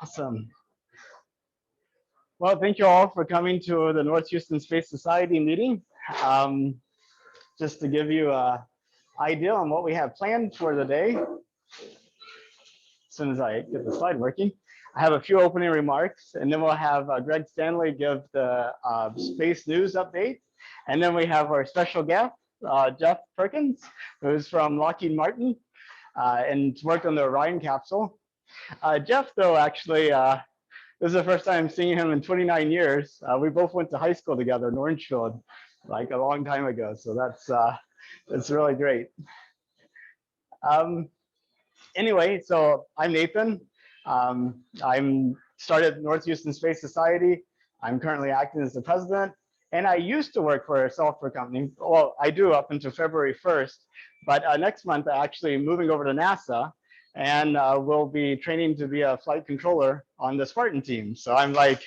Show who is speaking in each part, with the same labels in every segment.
Speaker 1: Awesome. Well, thank you all for coming to the North Houston Space Society meeting. Just to give you an idea on what we have planned for the day, as soon as I get the slide working, I have a few opening remarks, and then we'll have Greg Stanley give the space news update. And then we have our special guest, Jeff Perkins, who's from Lockheed Martin and worked on the Orion capsule. Jeff, though, actually, this is the first time seeing him in 29 years. We both went to high school together in Orangefield, like a long time ago. So that's really great. Anyway, so I'm Nathan. I'm started North Houston Space Society. I'm currently acting as the president. And I used to work for a software company. Well, I do up until February 1st. But next month, I'm actually moving over to NASA. And we'll be training to be a flight controller on the Spartan team. So I'm like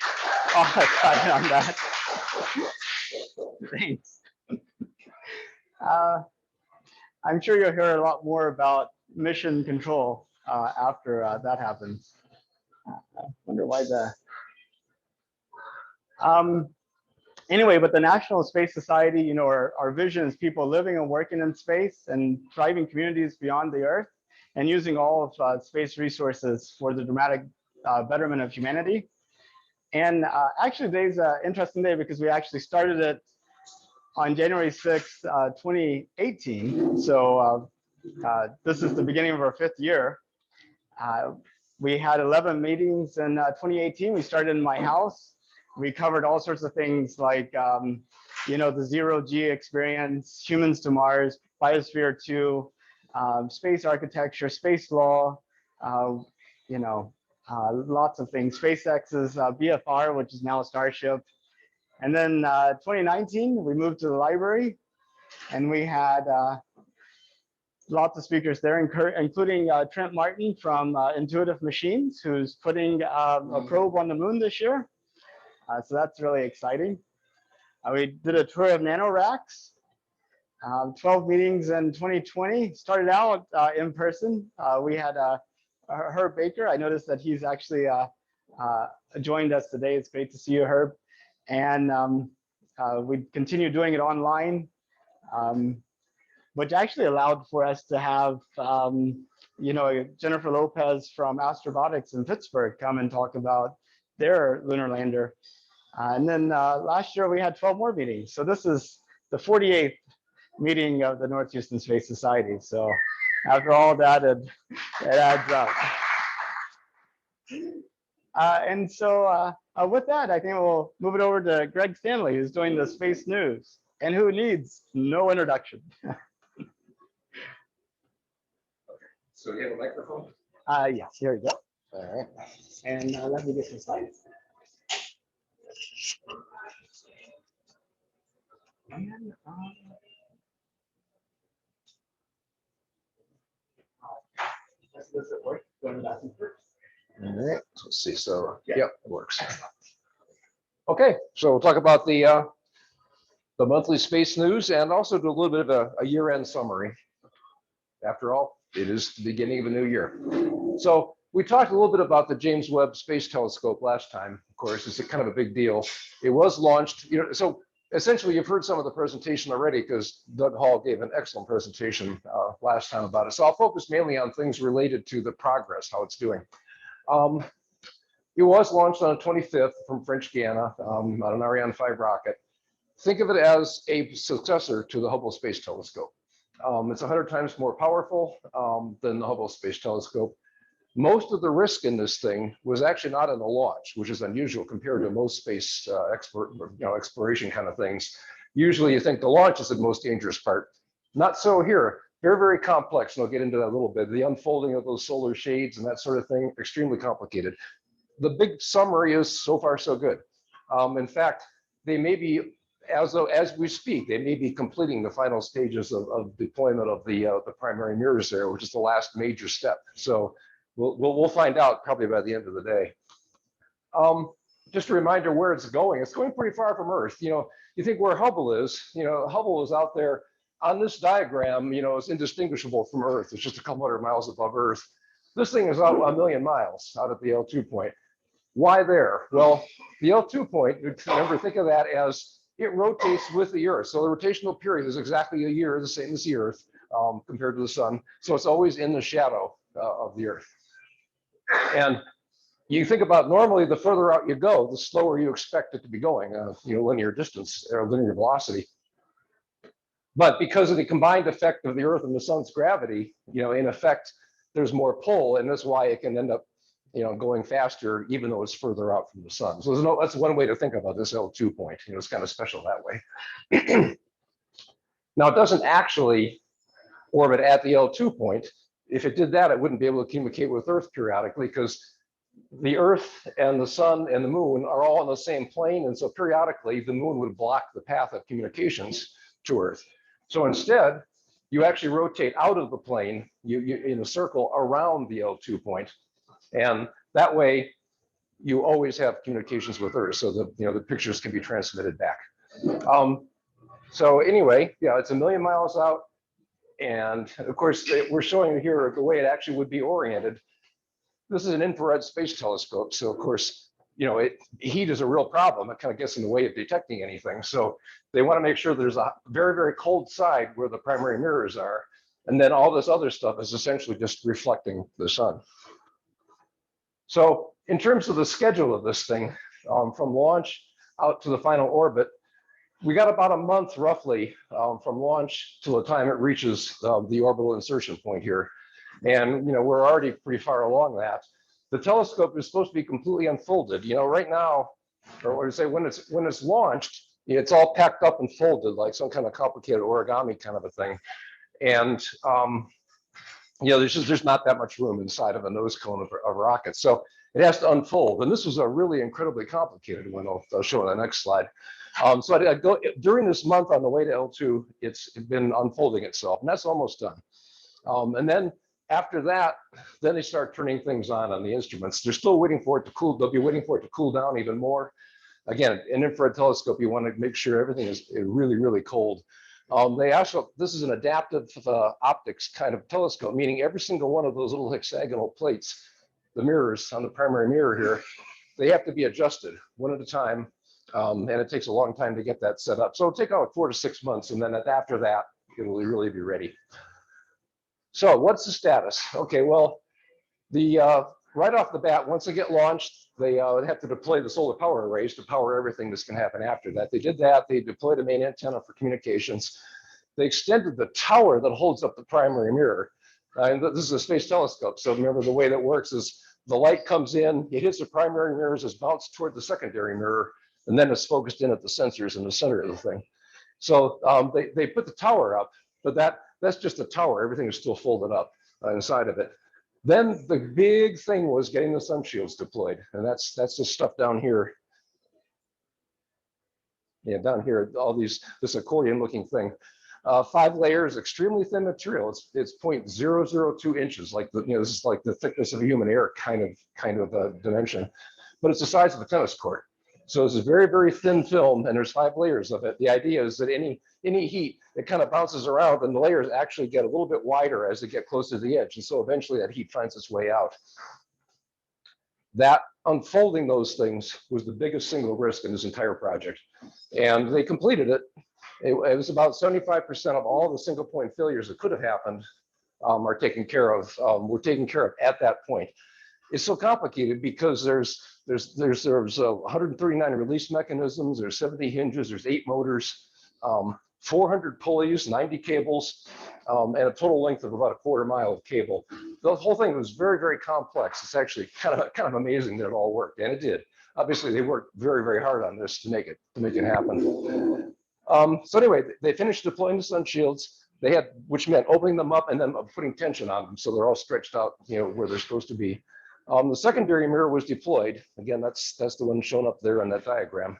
Speaker 1: all excited on that. Thanks. I'm sure you'll hear a lot more about mission control after that happens. I wonder why the. Anyway, but the National Space Society, you know, our vision is people living and working in space and thriving communities beyond the Earth, and using all of space resources for the dramatic betterment of humanity. And actually, today's an interesting day because we actually started it on January 6th, 2018. So this is the beginning of our 5th year. We had 11 meetings in 2018. We started in my house. We covered all sorts of things like, you know, the zero-G experience, humans to Mars, Biosphere 2, space architecture, space law, you know, lots of things. SpaceX's BFR, which is now a Starship. And then 2019, we moved to the library, and we had lots of speakers there, including Trent Martin from Intuitive Machines, who's putting a probe on the moon this year. So that's really exciting. We did a tour of nanoracks. 12 meetings in 2020. Started out in person. We had Herb Baker. I noticed that he's actually joined us today. It's great to see you, Herb. And we continue doing it online, which actually allowed for us to have, you know, Jennifer Lopez from Astrobotics in Pittsburgh come and talk about their lunar lander. And then last year we had 12 more meetings. So this is the 48th meeting of the North Houston Space Society. So after all that, it adds up. And so with that, I think we'll move it over to Greg Stanley, who's doing the space news and who needs no introduction.
Speaker 2: So you have a microphone?
Speaker 1: Yes, here we go. All right. And let me get some slides. And, does it work? Going back and forth.
Speaker 2: All right, let's see. So, yeah, it works. Okay, so we'll talk about the monthly space news and also do a little bit of a year-end summary. After all, it is the beginning of a new year. So we talked a little bit about the James Webb Space Telescope last time. Of course, it's a kind of a big deal. It was launched, you know, so essentially you've heard some of the presentation already because Doug Hall gave an excellent presentation last time about it. So I'll focus mainly on things related to the progress, how it's doing. It was launched on the 25th from French Guiana on an Ariane 5 rocket. Think of it as a successor to the Hubble Space Telescope. It's 100 times more powerful than the Hubble Space Telescope. Most of the risk in this thing was actually not in the launch, which is unusual compared to most space exploration kind of things. Usually you think the launch is the most dangerous part. Not so here. Very, very complex, and I'll get into that a little bit. The unfolding of those solar shades and that sort of thing, extremely complicated. The big summary is so far so good. In fact, they may be, as we speak, they may be completing the final stages of deployment of the primary mirrors there, which is the last major step. So we'll find out probably by the end of the day. Just a reminder where it's going. It's going pretty far from Earth. You know, you think where Hubble is. You know, Hubble is out there on this diagram. You know, it's indistinguishable from Earth. It's just a couple hundred miles above Earth. This thing is out 1,000,000 miles out at the L2 point. Why there? Well, the L2 point, remember, think of that as it rotates with the Earth. So the rotational period is exactly a year, the same as the Earth, compared to the sun. So it's always in the shadow of the Earth. And you think about normally the further out you go, the slower you expect it to be going, linear distance or linear velocity. But because of the combined effect of the Earth and the sun's gravity, in effect, there's more pull, and that's why it can end up going faster, even though it's further out from the sun. So that's one way to think about this L2 point. It's kind of special that way. Now, it doesn't actually orbit at the L2 point. If it did that, it wouldn't be able to communicate with Earth periodically, because the Earth and the sun and the moon are all on the same plane. And so periodically, the moon would block the path of communications to Earth. So instead, you actually rotate out of the plane, you in a circle around the L2 point. And that way, you always have communications with Earth, so that the pictures can be transmitted back. So anyway, yeah, it's 1,000,000 miles out, and of course we're showing you here the way it actually would be oriented. This is an infrared space telescope, so of course heat is a real problem. It kind of gets in the way of detecting anything. So they want to make sure there's a very, very cold side where the primary mirrors are, and then all this other stuff is essentially just reflecting the sun. So in terms of the schedule of this thing, from launch out to the final orbit, we got about a month roughly from launch till the time it reaches the orbital insertion point here. And we're already pretty far along that. The telescope is supposed to be completely unfolded. Right now, or what do you say, when it's launched, it's all packed up and folded like some kind of complicated origami kind of a thing. And there's not that much room inside of a nose cone of a rocket. So it has to unfold. And this was a really incredibly complicated one. I'll show on the next slide. So I go during this month on the way to L2, it's been unfolding itself, and that's almost done. And then after that, then they start turning things on the instruments. They're still waiting for it to cool. They'll be waiting for it to cool down even more. Again, an infrared telescope, you want to make sure everything is really, really cold. This is an adaptive optics kind of telescope, meaning every single one of those little hexagonal plates, the mirrors on the primary mirror here, they have to be adjusted one at a time. And it takes a long time to get that set up. So it'll take about 4 to 6 months. And then after that, it'll really be ready. So what's the status? Okay, well, right off the bat, once they get launched, they have to deploy the solar power arrays to power everything that's going to happen after that. They did that. They deployed a main antenna for communications. They extended the tower that holds up the primary mirror. And this is a space telescope. So remember, the way that works is the light comes in, it hits the primary mirrors, is bounced toward the secondary mirror, and then it's focused in at the sensors in the center of the thing. So they put the tower up, but that's just a tower. Everything is still folded up inside of it. Then the big thing was getting the sun shields deployed, and that's the stuff down here. Yeah, down here, this accordion-looking thing. 5 layers, extremely thin material. It's 0.002 inches, like this is like the thickness of a human hair kind of a dimension, but it's the size of a tennis court. So it's a very, very thin film, and there's 5 layers of it. The idea is that any heat, it kind of bounces around, and the layers actually get a little bit wider as they get closer to the edge. And so eventually that heat finds its way out. That unfolding those things was the biggest single risk in this entire project. And they completed it. It was about 75% of all the single point failures that could have happened were taken care of at that point. It's so complicated because there's 139 release mechanisms, there's 70 hinges, there's 8 motors, 400 pulleys, 90 cables, and a total length of about a 1/4 mile of cable. The whole thing was very, very complex. It's actually kind of amazing that it all worked, and it did. Obviously, they worked very, very hard on this to make it happen. So anyway, they finished deploying the sun shields. Which meant opening them up and then putting tension on them, so they're all stretched out, where they're supposed to be. The secondary mirror was deployed. Again, that's the one shown up there on that diagram.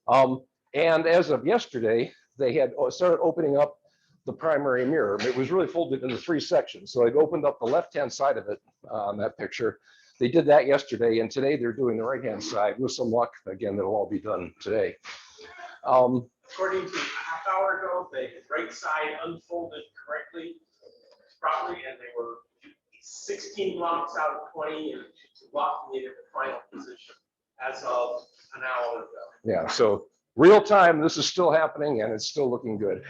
Speaker 2: And as of yesterday, they had started opening up the primary mirror. It was really folded into 3 sections. So they've opened up the left-hand side of it on that picture. They did that yesterday, and today they're doing the right-hand side. With some luck, again, that'll all be done today.
Speaker 3: According to a half hour ago, the right side unfolded properly, and they were 16 blocks out of 20 and locking it in the final position as of an hour ago.
Speaker 2: Yeah, so real time, this is still happening and it's still looking good.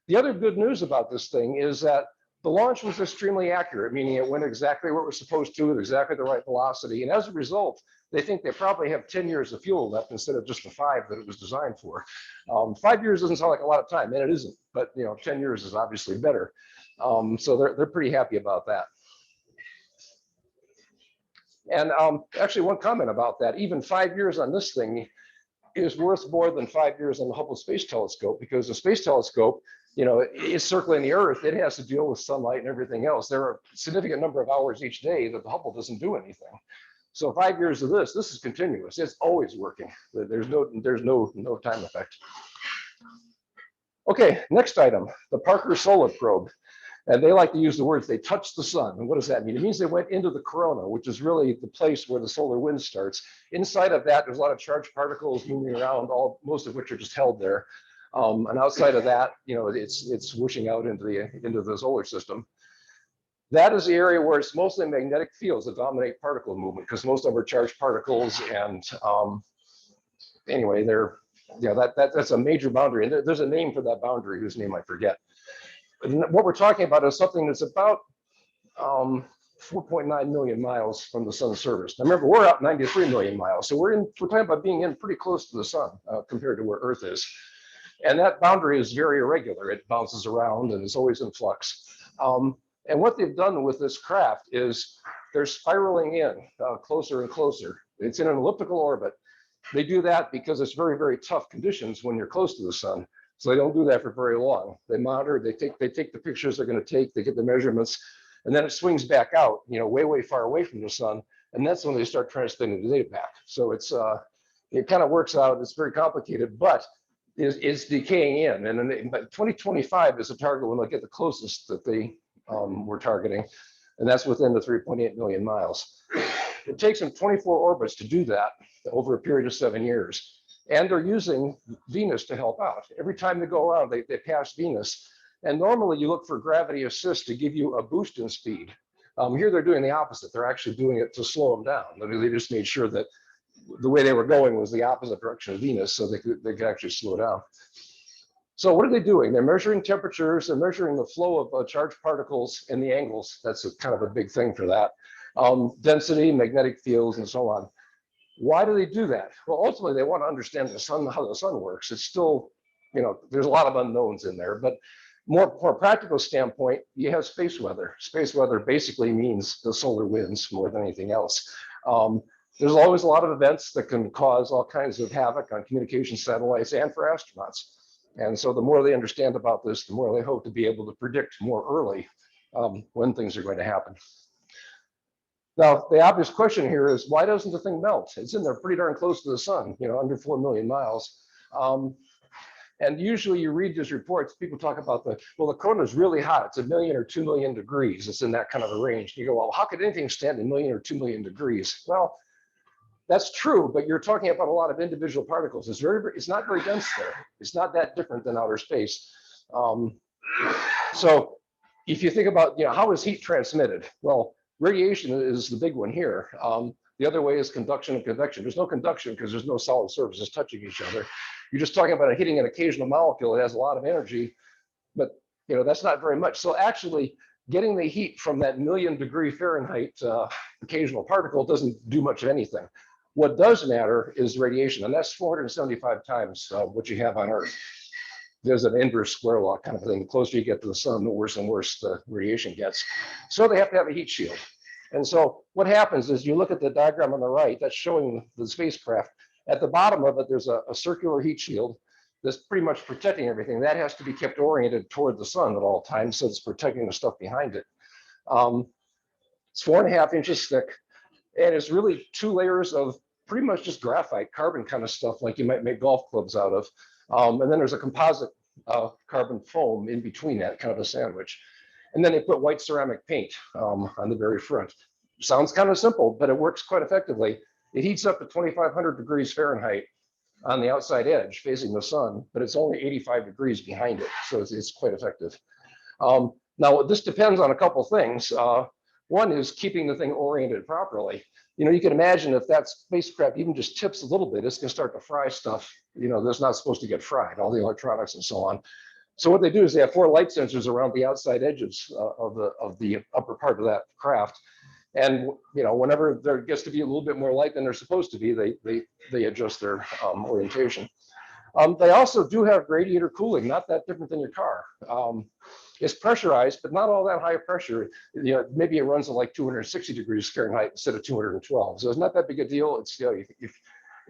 Speaker 2: The other good news about this thing is that the launch was extremely accurate, meaning it went exactly where it was supposed to, at exactly the right velocity. And as a result, they think they probably have 10 years of fuel left instead of just the 5 that it was designed for. 5 years doesn't sound like a lot of time, and it isn't, but 10 years is obviously better. So they're pretty happy about that. And actually, one comment about that, even 5 years on this thing is worth more than 5 years on the Hubble Space Telescope, because the Space Telescope, is circling the Earth. It has to deal with sunlight and everything else. There are a significant number of hours each day that the Hubble doesn't do anything. So 5 years of this is continuous. It's always working. There's no time effect. Okay, next item, the Parker Solar Probe. And they like to use the words, they touched the sun. And what does that mean? It means they went into the corona, which is really the place where the solar wind starts. Inside of that, there's a lot of charged particles moving around, most of which are just held there. And outside of that, it's whooshing out into the solar system. That is the area where it's mostly magnetic fields that dominate particle movement, because most of them are charged particles. And anyway, that's a major boundary. And there's a name for that boundary, whose name I forget. What we're talking about is something that's about 4.9 million miles from the sun's surface. Now remember, we're out 93 million miles, so we're talking about being in pretty close to the sun compared to where Earth is. And that boundary is very irregular. It bounces around and it's always in flux. And what they've done with this craft is they're spiraling in closer and closer. It's in an elliptical orbit. They do that because it's very, very tough conditions when you're close to the sun. So they don't do that for very long. They monitor, they take the pictures they're going to take, they get the measurements, and then it swings back out, way, way far away from the sun. And that's when they start transmitting the data back. So it kind of works out. It's very complicated, but it's decaying in. And by 2025 is a target when they'll get the closest that they were targeting. And that's within the 3.8 million miles. It takes them 24 orbits to do that over a period of 7 years. And they're using Venus to help out. Every time they go around, they pass Venus. And normally you look for gravity assist to give you a boost in speed. Here they're doing the opposite. They're actually doing it to slow them down. They just made sure that the way they were going was the opposite direction of Venus, so they could actually slow down. So what are they doing? They're measuring temperatures, they're measuring the flow of charged particles and the angles. That's kind of a big thing for that. Density, magnetic fields, and so on. Why do they do that? Well, ultimately, they want to understand the sun, how the sun works. It's still, there's a lot of unknowns in there, but more practical standpoint, you have space weather. Space weather basically means the solar winds more than anything else. There's always a lot of events that can cause all kinds of havoc on communication satellites and for astronauts. And so the more they understand about this, the more they hope to be able to predict more early when things are going to happen. Now, the obvious question here is, why doesn't the thing melt? It's in there pretty darn close to the sun, under 4 million miles. And usually you read these reports, people talk about the corona is really hot. It's 1 million or 2 million degrees. It's in that kind of a range. You go, well, how could anything stand 1 million or 2 million degrees? Well, that's true, but you're talking about a lot of individual particles. It's not very dense there. It's not that different than outer space. So if you think about, how is heat transmitted? Well, radiation is the big one here. The other way is conduction and convection. There's no conduction because there's no solid surfaces touching each other. You're just talking about hitting an occasional molecule that has a lot of energy, but that's not very much. So actually getting the heat from that 1 million degree Fahrenheit occasional particle doesn't do much of anything. What does matter is radiation, and that's 475 times what you have on Earth. There's an inverse square law kind of thing. The closer you get to the sun, the worse and worse the radiation gets. So they have to have a heat shield. And so what happens is you look at the diagram on the right, that's showing the spacecraft. At the bottom of it, there's a circular heat shield that's pretty much protecting everything. That has to be kept oriented toward the sun at all times, so it's protecting the stuff behind it. It's 4.5 inches thick, and it's really 2 layers of pretty much just graphite, carbon kind of stuff like you might make golf clubs out of. And then there's a composite carbon foam in between that, kind of a sandwich. And then they put white ceramic paint on the very front. Sounds kind of simple, but it works quite effectively. It heats up to 2,500 degrees Fahrenheit on the outside edge facing the sun, but it's only 85 degrees behind it. So it's quite effective. Now, this depends on a couple things. One is keeping the thing oriented properly. You know, you can imagine if that spacecraft even just tips a little bit, it's going to start to fry stuff, you know, that's not supposed to get fried, all the electronics and so on. So what they do is they have 4 light sensors around the outside edges of the upper part of that craft. And, you know, whenever there gets to be a little bit more light than they're supposed to be, they adjust their orientation. They also do have radiator cooling, not that different than your car. It's pressurized, but not all that high pressure. You know, maybe it runs at like 260 degrees Fahrenheit instead of 212. So it's not that big a deal. It's, you know, if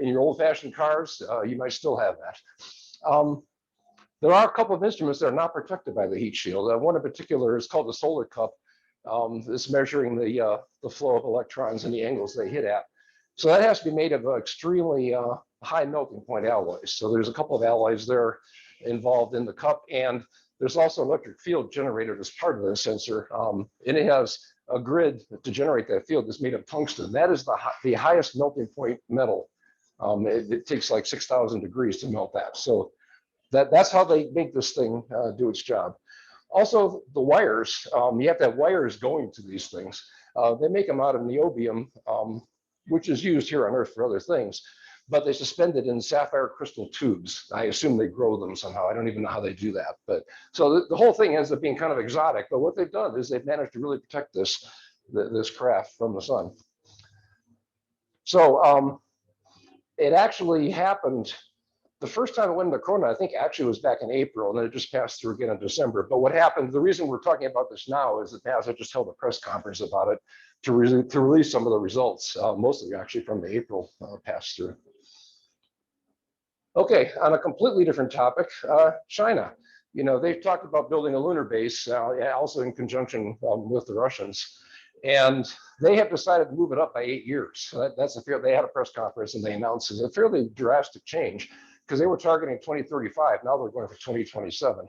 Speaker 2: in your old-fashioned cars, you might still have that. There are a couple of instruments that are not protected by the heat shield. One in particular is called the solar cup. It's measuring the flow of electrons and the angles they hit at. So that has to be made of extremely high melting point alloys. So there's a couple of alloys there involved in the cup, and there's also an electric field generated as part of the sensor. And it has a grid to generate that field that's made of tungsten. That is the highest melting point metal. It takes like 6,000 degrees to melt that. So that's how they make this thing do its job. Also, the wires, you have to have wires going to these things. They make them out of niobium, which is used here on Earth for other things, but they suspend it in sapphire crystal tubes. I assume they grow them somehow. I don't even know how they do that. But so the whole thing ends up being kind of exotic, but what they've done is they've managed to really protect this craft from the sun. So it actually happened. The first time it went into Corona, I think actually was back in April, and then it just passed through again in December. But what happened, the reason we're talking about this now is that NASA just held a press conference about it to release some of the results, mostly actually from the April pass through. Okay, on a completely different topic, China. You know, they've talked about building a lunar base, also in conjunction with the Russians. And they have decided to move it up by 8 years. So they had a press conference and they announced it's a fairly drastic change, because they were targeting 2035. Now they're going for 2027.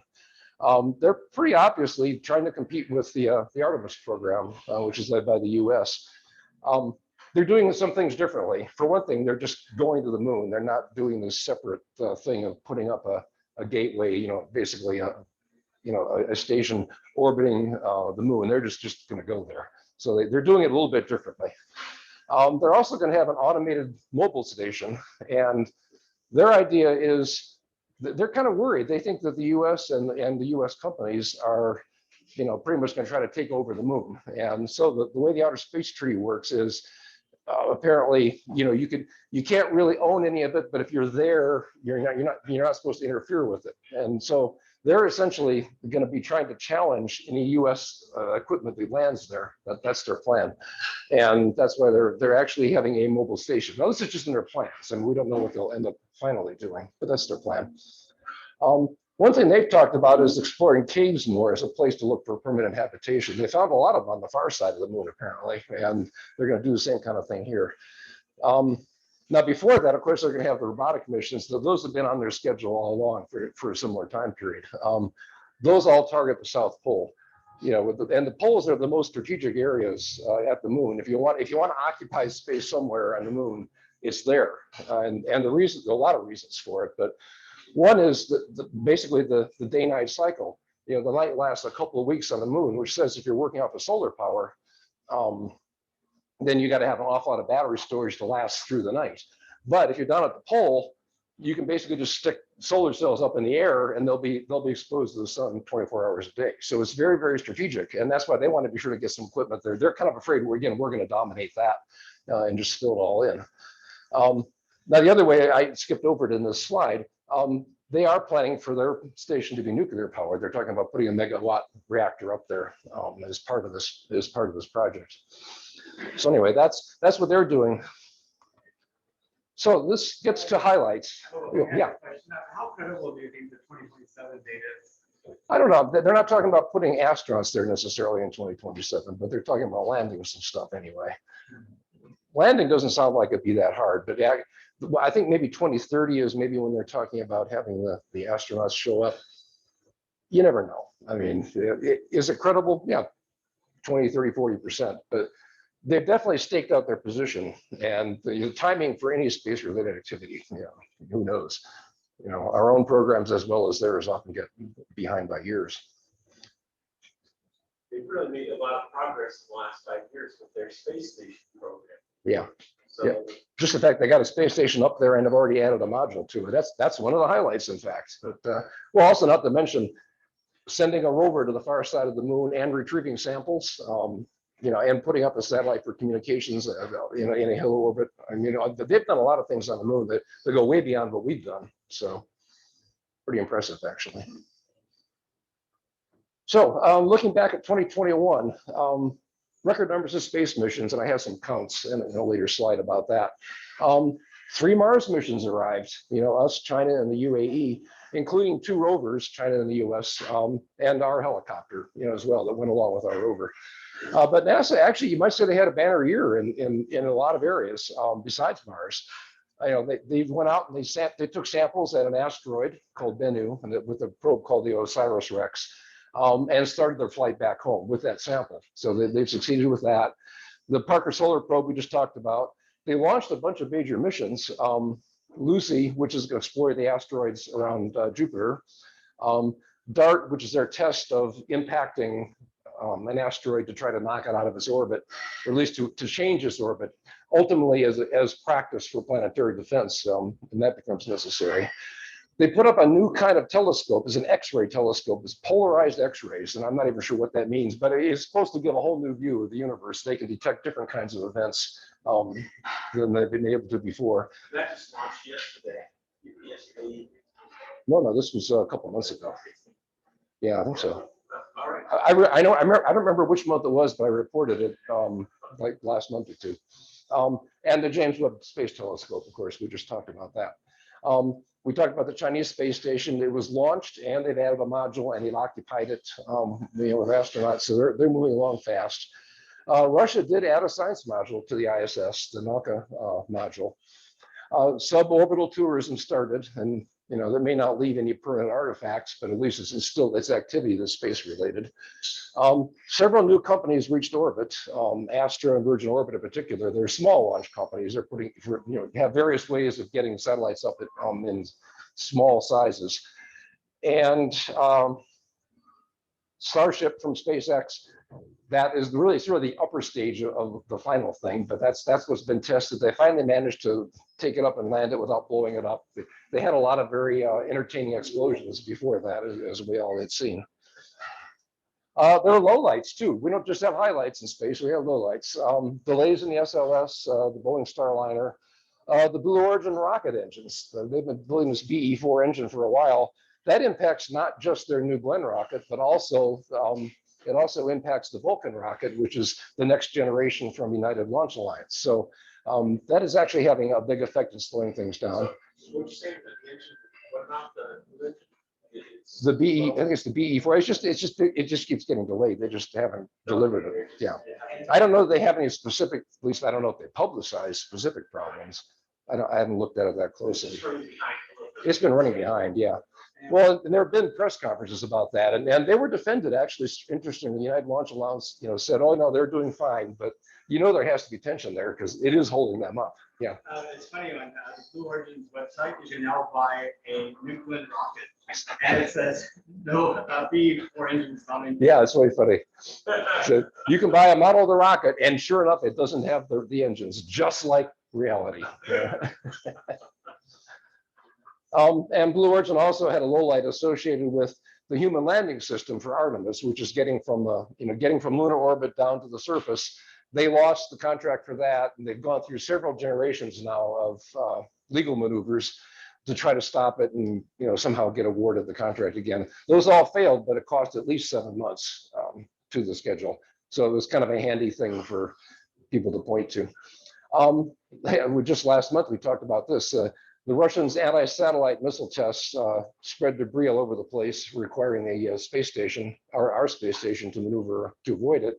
Speaker 2: They're pretty obviously trying to compete with the Artemis program, which is led by the US. They're doing some things differently. For one thing, they're just going to the moon. They're not doing this separate thing of putting up a gateway, you know, basically a station orbiting the moon. They're just going to go there. So they're doing it a little bit differently. They're also going to have an automated mobile station, and their idea is they're kind of worried. They think that the US and the US companies are, you know, pretty much going to try to take over the moon. And so the way the outer space treaty works is apparently, you know, you can't really own any of it, but if you're there, you're not supposed to interfere with it. And so they're essentially going to be trying to challenge any US equipment that lands there. That's their plan. And that's why they're actually having a mobile station. Now, this is just in their plans, and we don't know what they'll end up finally doing, but that's their plan. One thing they've talked about is exploring caves more as a place to look for permanent habitation. They found a lot of them on the far side of the moon, apparently, and they're going to do the same kind of thing here. Now, before that, of course, they're going to have the robotic missions. Those have been on their schedule all along for a similar time period. Those all target the South Pole. You know, and the poles are the most strategic areas at the moon. If you want to occupy space somewhere on the moon, it's there. And the reason, a lot of reasons for it, but one is basically the day-night cycle. You know, the night lasts a couple of weeks on the moon, which says if you're working off of solar power, then you got to have an awful lot of battery storage to last through the night. But if you're down at the pole, you can basically just stick solar cells up in the air and they'll be exposed to the sun 24 hours a day. So it's very, very strategic. And that's why they want to be sure to get some equipment there. They're kind of afraid we're going to dominate that and just fill it all in. Now, the other way I skipped over it in this slide, they are planning for their station to be nuclear powered. They're talking about putting a megawatt reactor up there as part of this project. So anyway, that's what they're doing. So this gets to highlights. Yeah.
Speaker 3: How credible do you think the 2027 data is?
Speaker 2: I don't know. They're not talking about putting astronauts there necessarily in 2027, but they're talking about landing some stuff anyway. Landing doesn't sound like it'd be that hard, but I think maybe 2030 is maybe when they're talking about having the astronauts show up. You never know. I mean, is it credible? Yeah, 20, 30, 40%. But they've definitely staked out their position, and the timing for any space-related activity, you know, who knows? You know, our own programs as well as theirs often get behind by years.
Speaker 3: They really made a lot of progress in the last 5 years with their space station program.
Speaker 2: Yeah.
Speaker 3: So
Speaker 2: Yeah. Just the fact they got a space station up there and have already added a module to it. That's one of the highlights, in fact. But well, also not to mention sending a rover to the far side of the moon and retrieving samples, and putting up a satellite for communications, in a halo orbit. I mean, they've done a lot of things on the moon that go way beyond what we've done. So pretty impressive, actually. So looking back at 2021, record numbers of space missions, and I have some counts in a later slide about that. 3 Mars missions arrived, us, China, and the UAE, including 2 rovers, China and the US, and our helicopter, as well, that went along with our rover. But NASA, actually, you might say they had a banner year in a lot of areas besides Mars. They went out and they took samples at an asteroid called Bennu, and with a probe called the OSIRIS-REx, and started their flight back home with that sample. So they've succeeded with that. The Parker Solar Probe we just talked about, they launched a bunch of major missions. Lucy, which is going to explore the asteroids around Jupiter. DART, which is their test of impacting an asteroid to try to knock it out of its orbit, or at least to change its orbit, ultimately as practice for planetary defense, and that becomes necessary. They put up a new kind of telescope. It's an X-ray telescope. It's polarized X-rays, and I'm not even sure what that means, but it is supposed to give a whole new view of the universe. They can detect different kinds of events than they've been able to before.
Speaker 3: that just launched yesterday. Yesterday.
Speaker 2: No, this was a couple of months ago. Yeah, I think so.
Speaker 3: All right.
Speaker 2: I don't remember which month it was, but I reported it like last month or 2. And the James Webb Space Telescope, of course, we just talked about that. We talked about the Chinese space station. It was launched, and they've added a module, and they've occupied it, with astronauts. So they're moving along fast. Russia did add a science module to the ISS, the Nauka module. Suborbital tourism started, and that may not leave any permanent artifacts, but at least it's activity that's space related. Several new companies reached orbit. Astra and Virgin Orbit in particular, they're small launch companies. They're have various ways of getting satellites up in small sizes. And Starship from SpaceX, that is really sort of the upper stage of the final thing, but that's what's been tested. They finally managed to take it up and land it without blowing it up. They had a lot of very entertaining explosions before that, as we all had seen. There are lowlights too. We don't just have highlights in space, we have lowlights. Delays in the SLS, the Boeing Starliner, the Blue Origin rocket engines. They've been building this BE-4 engine for a while. That impacts not just their New Glenn rocket, but also it also impacts the Vulcan rocket, which is the next generation from United Launch Alliance. So that is actually having a big effect in slowing things down.
Speaker 3: So what you say about the engine? What about the engine?
Speaker 2: The BE, I think it's the BE-4. It just keeps getting delayed. They just haven't delivered it. Yeah. I don't know if they have any specific, at least I don't know if they publicize specific problems. I haven't looked at it that closely. It's been running behind, yeah. Well, and there have been press conferences about that, and they were defended, actually. Interestingly, the United Launch Alliance, said, oh no, they're doing fine, but there has to be tension there because it is holding them up. Yeah.
Speaker 1: It's funny, on the Blue Origin's website, you can now buy a New Glenn rocket, and it says no BE-4 engines coming.
Speaker 2: Yeah, it's really funny. So you can buy a model of the rocket, and sure enough, it doesn't have the engines, just like reality. Yeah. And Blue Origin also had a lowlight associated with the human landing system for Artemis, which is getting from lunar orbit down to the surface. They lost the contract for that, and they've gone through several generations now of legal maneuvers to try to stop it and somehow get awarded the contract again. Those all failed, but it cost at least 7 months to the schedule. So it was kind of a handy thing for people to point to. Just last month we talked about this. The Russians' anti-satellite missile tests spread debris all over the place, requiring a space station, or our space station, to maneuver to avoid it.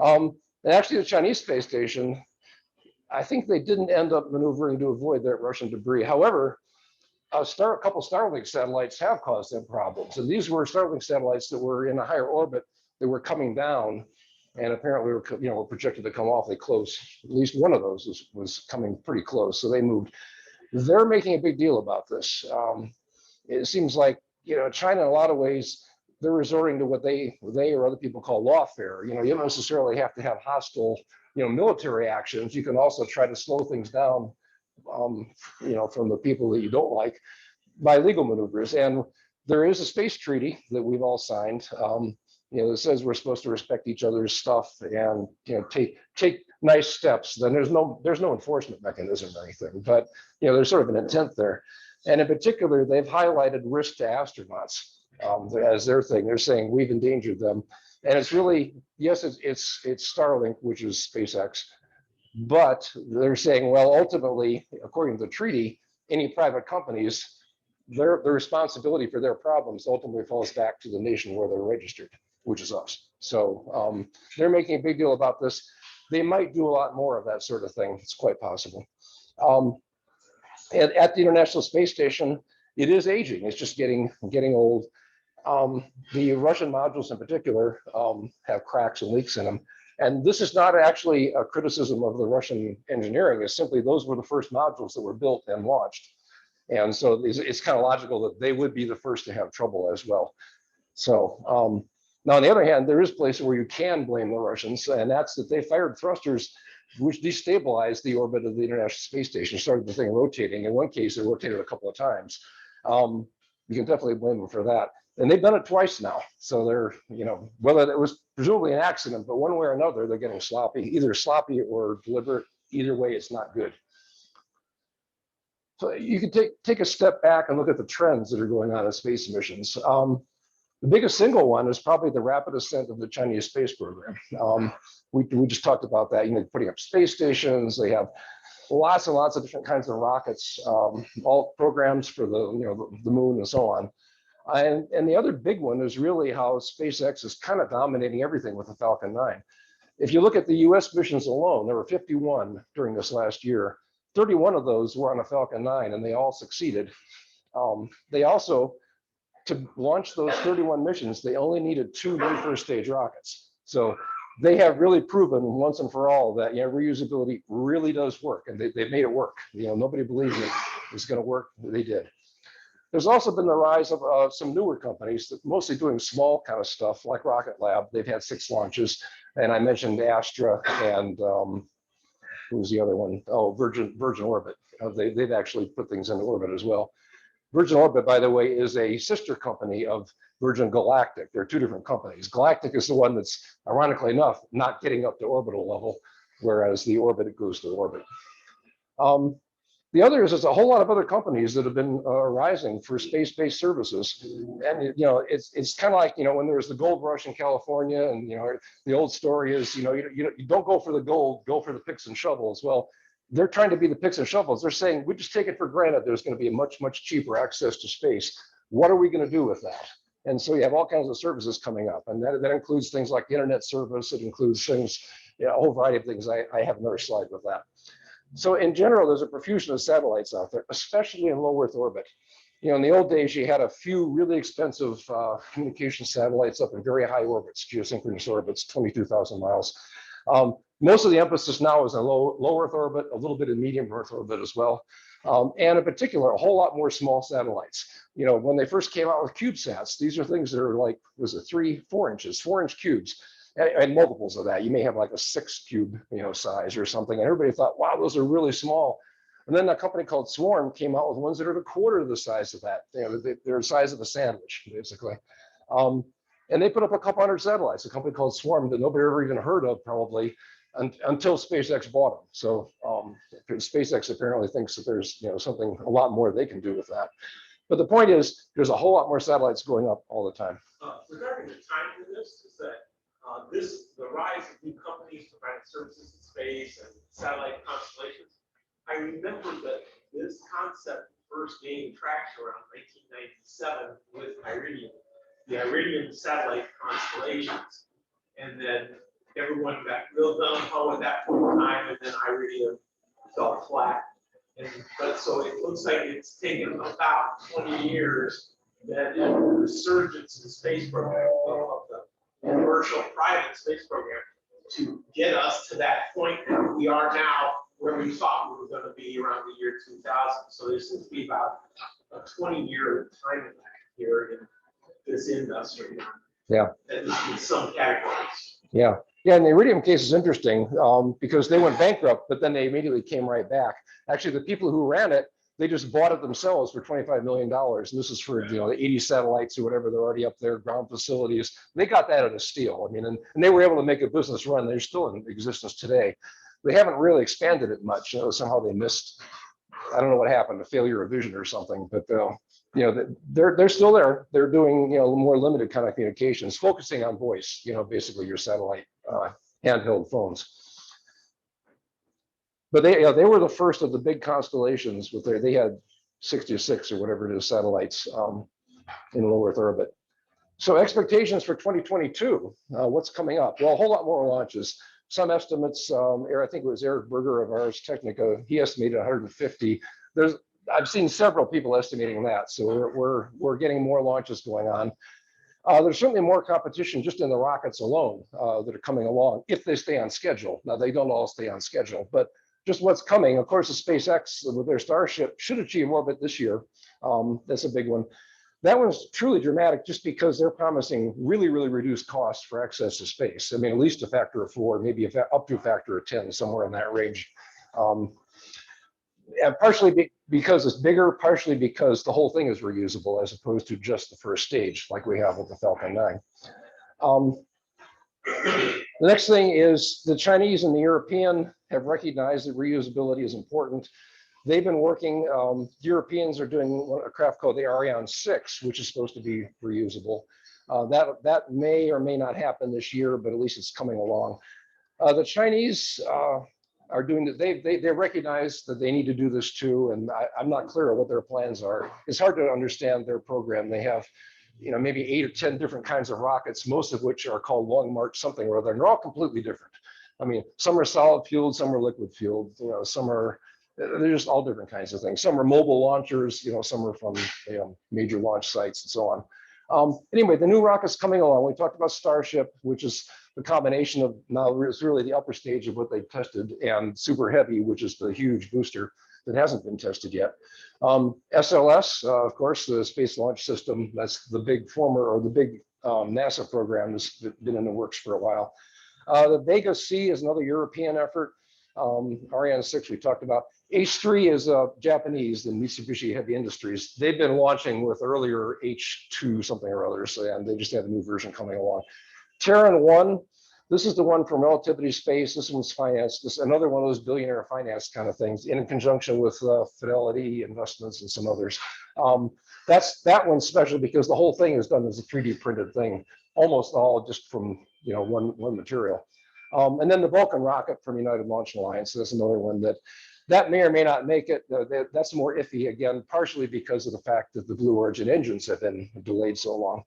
Speaker 2: And actually, the Chinese space station, I think they didn't end up maneuvering to avoid that Russian debris. However, a couple Starlink satellites have caused them problems. And these were Starlink satellites that were in a higher orbit that were coming down, and apparently were projected to come awfully close. At least one of those was coming pretty close, so they moved. They're making a big deal about this. It seems like China, in a lot of ways, they're resorting to what they or other people call lawfare. You don't necessarily have to have hostile, military actions. You can also try to slow things down, from the people that you don't like by legal maneuvers. And there is a space treaty that we've all signed. That says we're supposed to respect each other's stuff and take nice steps. Then there's no enforcement mechanism or anything, but there's sort of an intent there. And in particular, they've highlighted risk to astronauts as their thing. They're saying we've endangered them, and it's really, yes, it's Starlink, which is SpaceX, but they're saying, well, ultimately, according to the treaty, any private companies, the responsibility for their problems ultimately falls back to the nation where they're registered, which is us. So they're making a big deal about this. They might do a lot more of that sort of thing. It's quite possible. And at the International Space Station, it is aging. It's just getting old. The Russian modules in particular have cracks and leaks in them. And this is not actually a criticism of the Russian engineering. It's simply those were the first modules that were built and launched. And so it's kind of logical that they would be the first to have trouble as well. So now, on the other hand, there is places where you can blame the Russians, and that's that they fired thrusters which destabilized the orbit of the International Space Station, started the thing rotating. In one case, it rotated a couple of times. You can definitely blame them for that. And they've done it twice now. So they're, whether it was presumably an accident, but one way or another, they're getting sloppy, either sloppy or deliberate. Either way, it's not good. So you can take a step back and look at the trends that are going on in space missions. The biggest single one is probably the rapid ascent of the Chinese space program. We just talked about that, putting up space stations. They have lots and lots of different kinds of rockets, all programs for the moon and so on. And the other big one is really how SpaceX is kind of dominating everything with the Falcon 9. If you look at the US missions alone, there were 51 during this last year. 31 of those were on a Falcon 9 and they all succeeded. They also, to launch those 31 missions, they only needed 2 new first stage rockets. So they have really proven once and for all that reusability really does work, and they've made it work. Nobody believed it was going to work. They did. There's also been the rise of some newer companies that mostly doing small kind of stuff like Rocket Lab. They've had 6 launches, and I mentioned Astra and who was the other one? Oh, Virgin Orbit. They've actually put things into orbit as well. Virgin Orbit, by the way, is a sister company of Virgin Galactic. They're 2 different companies. Galactic is the one that's, ironically enough, not getting up to orbital level, whereas the Orbit goes to orbit. The other is there's a whole lot of other companies that have been rising for space-based services. And, it's kind of like, when there was the gold rush in California and, the old story is, you don't go for the gold, go for the picks and shovels. Well, they're trying to be the picks and shovels. They're saying, we just take it for granted there's going to be a much, much cheaper access to space. What are we going to do with that? And so you have all kinds of services coming up. And that includes things like internet service. It includes things, a whole variety of things. I have another slide with that. So in general, there's a profusion of satellites out there, especially in low Earth orbit. In the old days, you had a few really expensive communication satellites up in very high orbits, geosynchronous orbits, 22,000 miles. Most of the emphasis now is on low Earth orbit, a little bit in medium Earth orbit as well. And in particular, a whole lot more small satellites. When they first came out with CubeSats, these are things that are like, was it 3-4 inches, 4-inch cubes, and multiples of that. You may have like a 6 cube, size or something. And everybody thought, wow, those are really small. And then a company called Swarm came out with ones that are a quarter of the size of that. They're the size of a sandwich, basically. And they put up a couple hundred satellites, a company called Swarm that nobody ever even heard of probably until SpaceX bought them. So SpaceX apparently thinks that there's something a lot more they can do with that. But the point is, there's a whole lot more satellites going up all the time.
Speaker 3: Regarding the timing of this, is that the rise of new companies providing services in space and satellite constellations. I remember that this concept first gained traction around 1997 with Iridium, the Iridium satellite constellations, and then everyone got real gung-ho at that point in time, and then Iridium fell flat. But so it looks like it's taken about 20 years that in the resurgence in the space program of the commercial private space program to get us to that point that we are now where we thought we were going to be around the year 2000. So there seems to be about a 20-year time here in this industry.
Speaker 2: Yeah.
Speaker 3: At least in some categories.
Speaker 2: Yeah. Yeah, and the Iridium case is interesting because they went bankrupt, but then they immediately came right back. Actually, the people who ran it, they just bought it themselves for $25 million. And this is for, the 80 satellites or whatever, they're already up there, ground facilities. They got that at a steal. I mean, and they were able to make a business run. They're still in existence today. They haven't really expanded it much. Somehow they missed, I don't know what happened, a failure of vision or something, but they're still there. They're doing, more limited kind of communications, focusing on voice, basically your satellite handheld phones. But they were the first of the big constellations with they had 66 or whatever it is satellites in low Earth orbit. So expectations for 2022, what's coming up? Well, a whole lot more launches. Some estimates, I think it was Eric Berger of Ars Technica, he estimated 150. I've seen several people estimating that, so we're getting more launches going on. There's certainly more competition just in the rockets alone that are coming along if they stay on schedule. Now, they don't all stay on schedule, but just what's coming. Of course, the SpaceX with their Starship should achieve orbit this year. That's a big one. That one's truly dramatic just because they're promising really, really reduced costs for access to space. I mean, at least a factor of 4, maybe up to a factor of 10, somewhere in that range. And partially because it's bigger, partially because the whole thing is reusable as opposed to just the first stage like we have with the Falcon 9. The next thing is the Chinese and the European have recognized that reusability is important. They've been working, Europeans are doing a craft called the Orion 6, which is supposed to be reusable. That may or may not happen this year, but at least it's coming along. The Chinese are doing that. They recognize that they need to do this too, and I'm not clear on what their plans are. It's hard to understand their program. They have, maybe 8 or 10 different kinds of rockets, most of which are called Long March something or other, and they're all completely different. I mean, some are solid fueled, some are liquid fueled, some are, they're just all different kinds of things. Some are mobile launchers, some are from major launch sites and so on. Anyway, the new rockets coming along. We talked about Starship, which is the combination of, now it's really the upper stage of what they've tested, and Super Heavy, which is the huge booster that hasn't been tested yet. SLS, of course, the Space Launch System, that's the big NASA program that's been in the works for a while. The Vega C is another European effort. Ariane 6 we talked about. H3 is Japanese, the Mitsubishi Heavy Industries. They've been launching with earlier H2 something or other, and they just have a new version coming along. Terran 1, this is the one from Relativity Space. This one's financed. This is another one of those billionaire finance kind of things in conjunction with Fidelity Investments and some others. That one's special because the whole thing is done as a 3D printed thing, almost all just from one material. And then the Vulcan rocket from United Launch Alliance. That's another one that may or may not make it. That's more iffy, again, partially because of the fact that the Blue Origin engines have been delayed so long.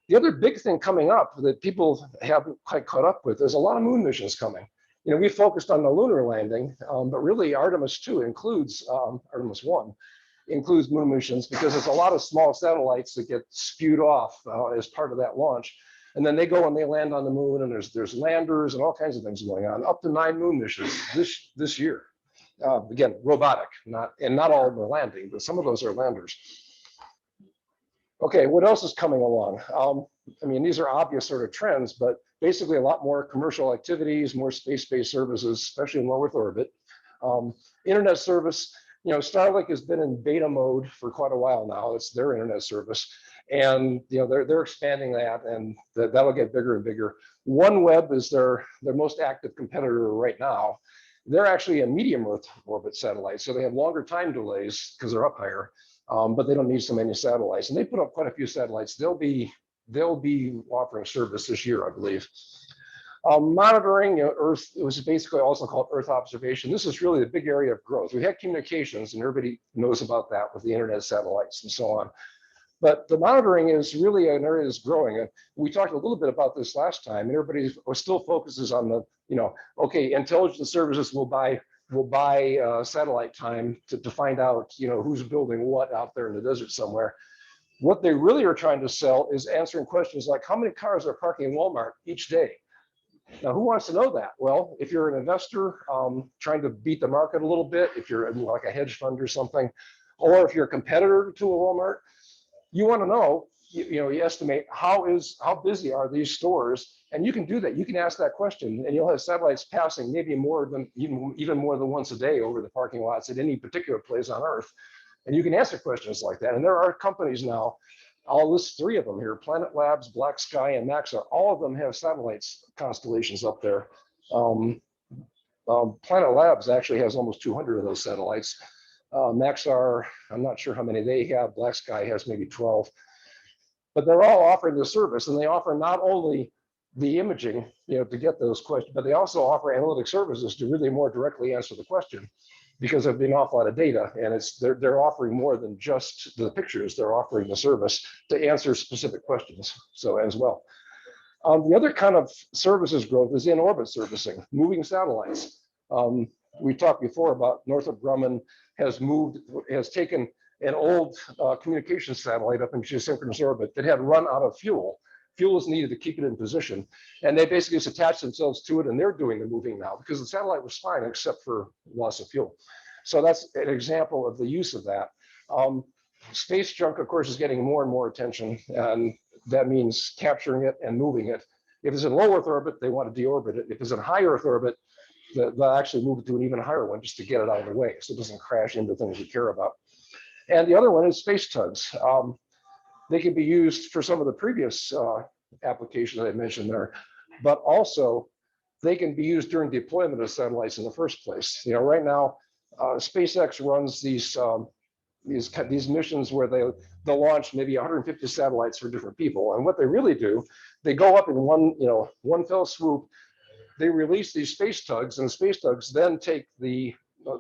Speaker 2: The other big thing coming up that people haven't quite caught up with is a lot of moon missions coming. We focused on the lunar landing, but really Artemis 2 includes, Artemis 1 includes moon missions because there's a lot of small satellites that get spewed off as part of that launch. And then they go and they land on the moon, and there's landers and all kinds of things going on. Up to 9 moon missions this year. Again, robotic, not all of them are landing, but some of those are landers. Okay, what else is coming along? I mean, these are obvious sort of trends, but basically a lot more commercial activities, more space-based services, especially in low Earth orbit. Internet service, Starlink has been in beta mode for quite a while now. It's their internet service. And they're expanding that, and that'll get bigger and bigger. OneWeb is their most active competitor right now. They're actually a medium Earth orbit satellite, so they have longer time delays because they're up higher, but they don't need so many satellites. And they put up quite a few satellites. They'll be offering service this year, I believe. Monitoring Earth, it was basically also called Earth observation. This is really the big area of growth. We had communications, and everybody knows about that with the internet satellites and so on. But the monitoring is really an area that's growing. We talked a little bit about this last time, and everybody still focuses on the, okay, intelligence services will buy satellite time to find out, who's building what out there in the desert somewhere. What they really are trying to sell is answering questions like, how many cars are parking in Walmart each day? Now, who wants to know that? Well, if you're an investor trying to beat the market a little bit, if you're like a hedge fund or something, or if you're a competitor to a Walmart, you want to know, you estimate how busy are these stores, and you can do that. You can ask that question, and you'll have satellites passing maybe more than even more than once a day over the parking lots at any particular place on Earth, and you can answer questions like that. And there are companies now. I'll list 3 of them here: Planet Labs, Black Sky, and Maxar. All of them have satellites constellations up there. Planet Labs actually has almost 200 of those satellites. Maxar, I'm not sure how many they have. Black Sky has maybe 12. But they're all offering the service, and they offer not only the imaging, to get those questions, but they also offer analytic services to really more directly answer the question, because there've been an awful lot of data, and they're offering more than just the pictures. They're offering the service to answer specific questions. So as well. The other kind of services growth is in orbit servicing, moving satellites. We talked before about Northrop Grumman has taken an old communications satellite up in geosynchronous orbit that had run out of fuel. Fuel is needed to keep it in position. And they basically just attached themselves to it, and they're doing the moving now because the satellite was fine except for loss of fuel. So that's an example of the use of that. Space junk, of course, is getting more and more attention, and that means capturing it and moving it. If it's in low Earth orbit, they want to deorbit it. If it's in high Earth orbit, they'll actually move it to an even higher one just to get it out of the way so it doesn't crash into things you care about. And the other one is space tugs. They can be used for some of the previous applications I mentioned there, but also they can be used during deployment of satellites in the first place. Right now, SpaceX runs these missions where they'll launch maybe 150 satellites for different people. And what they really do, they go up in one fell swoop. They release these space tugs, and the space tugs then take the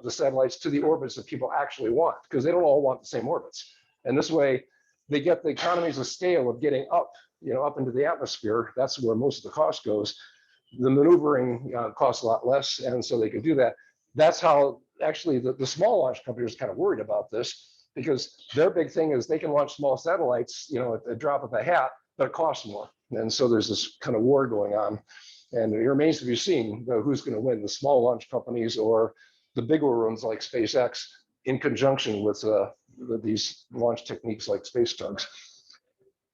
Speaker 2: satellites to the orbits that people actually want, because they don't all want the same orbits. And this way, they get the economies of scale of getting up into the atmosphere. That's where most of the cost goes. The maneuvering costs a lot less, and so they can do that. That's how actually the small launch companies are kind of worried about this, because their big thing is they can launch small satellites, at the drop of a hat, but it costs more. And so there's this kind of war going on. And it remains to be seen who's going to win, the small launch companies or the bigger ones like SpaceX, in conjunction with these launch techniques like space tugs.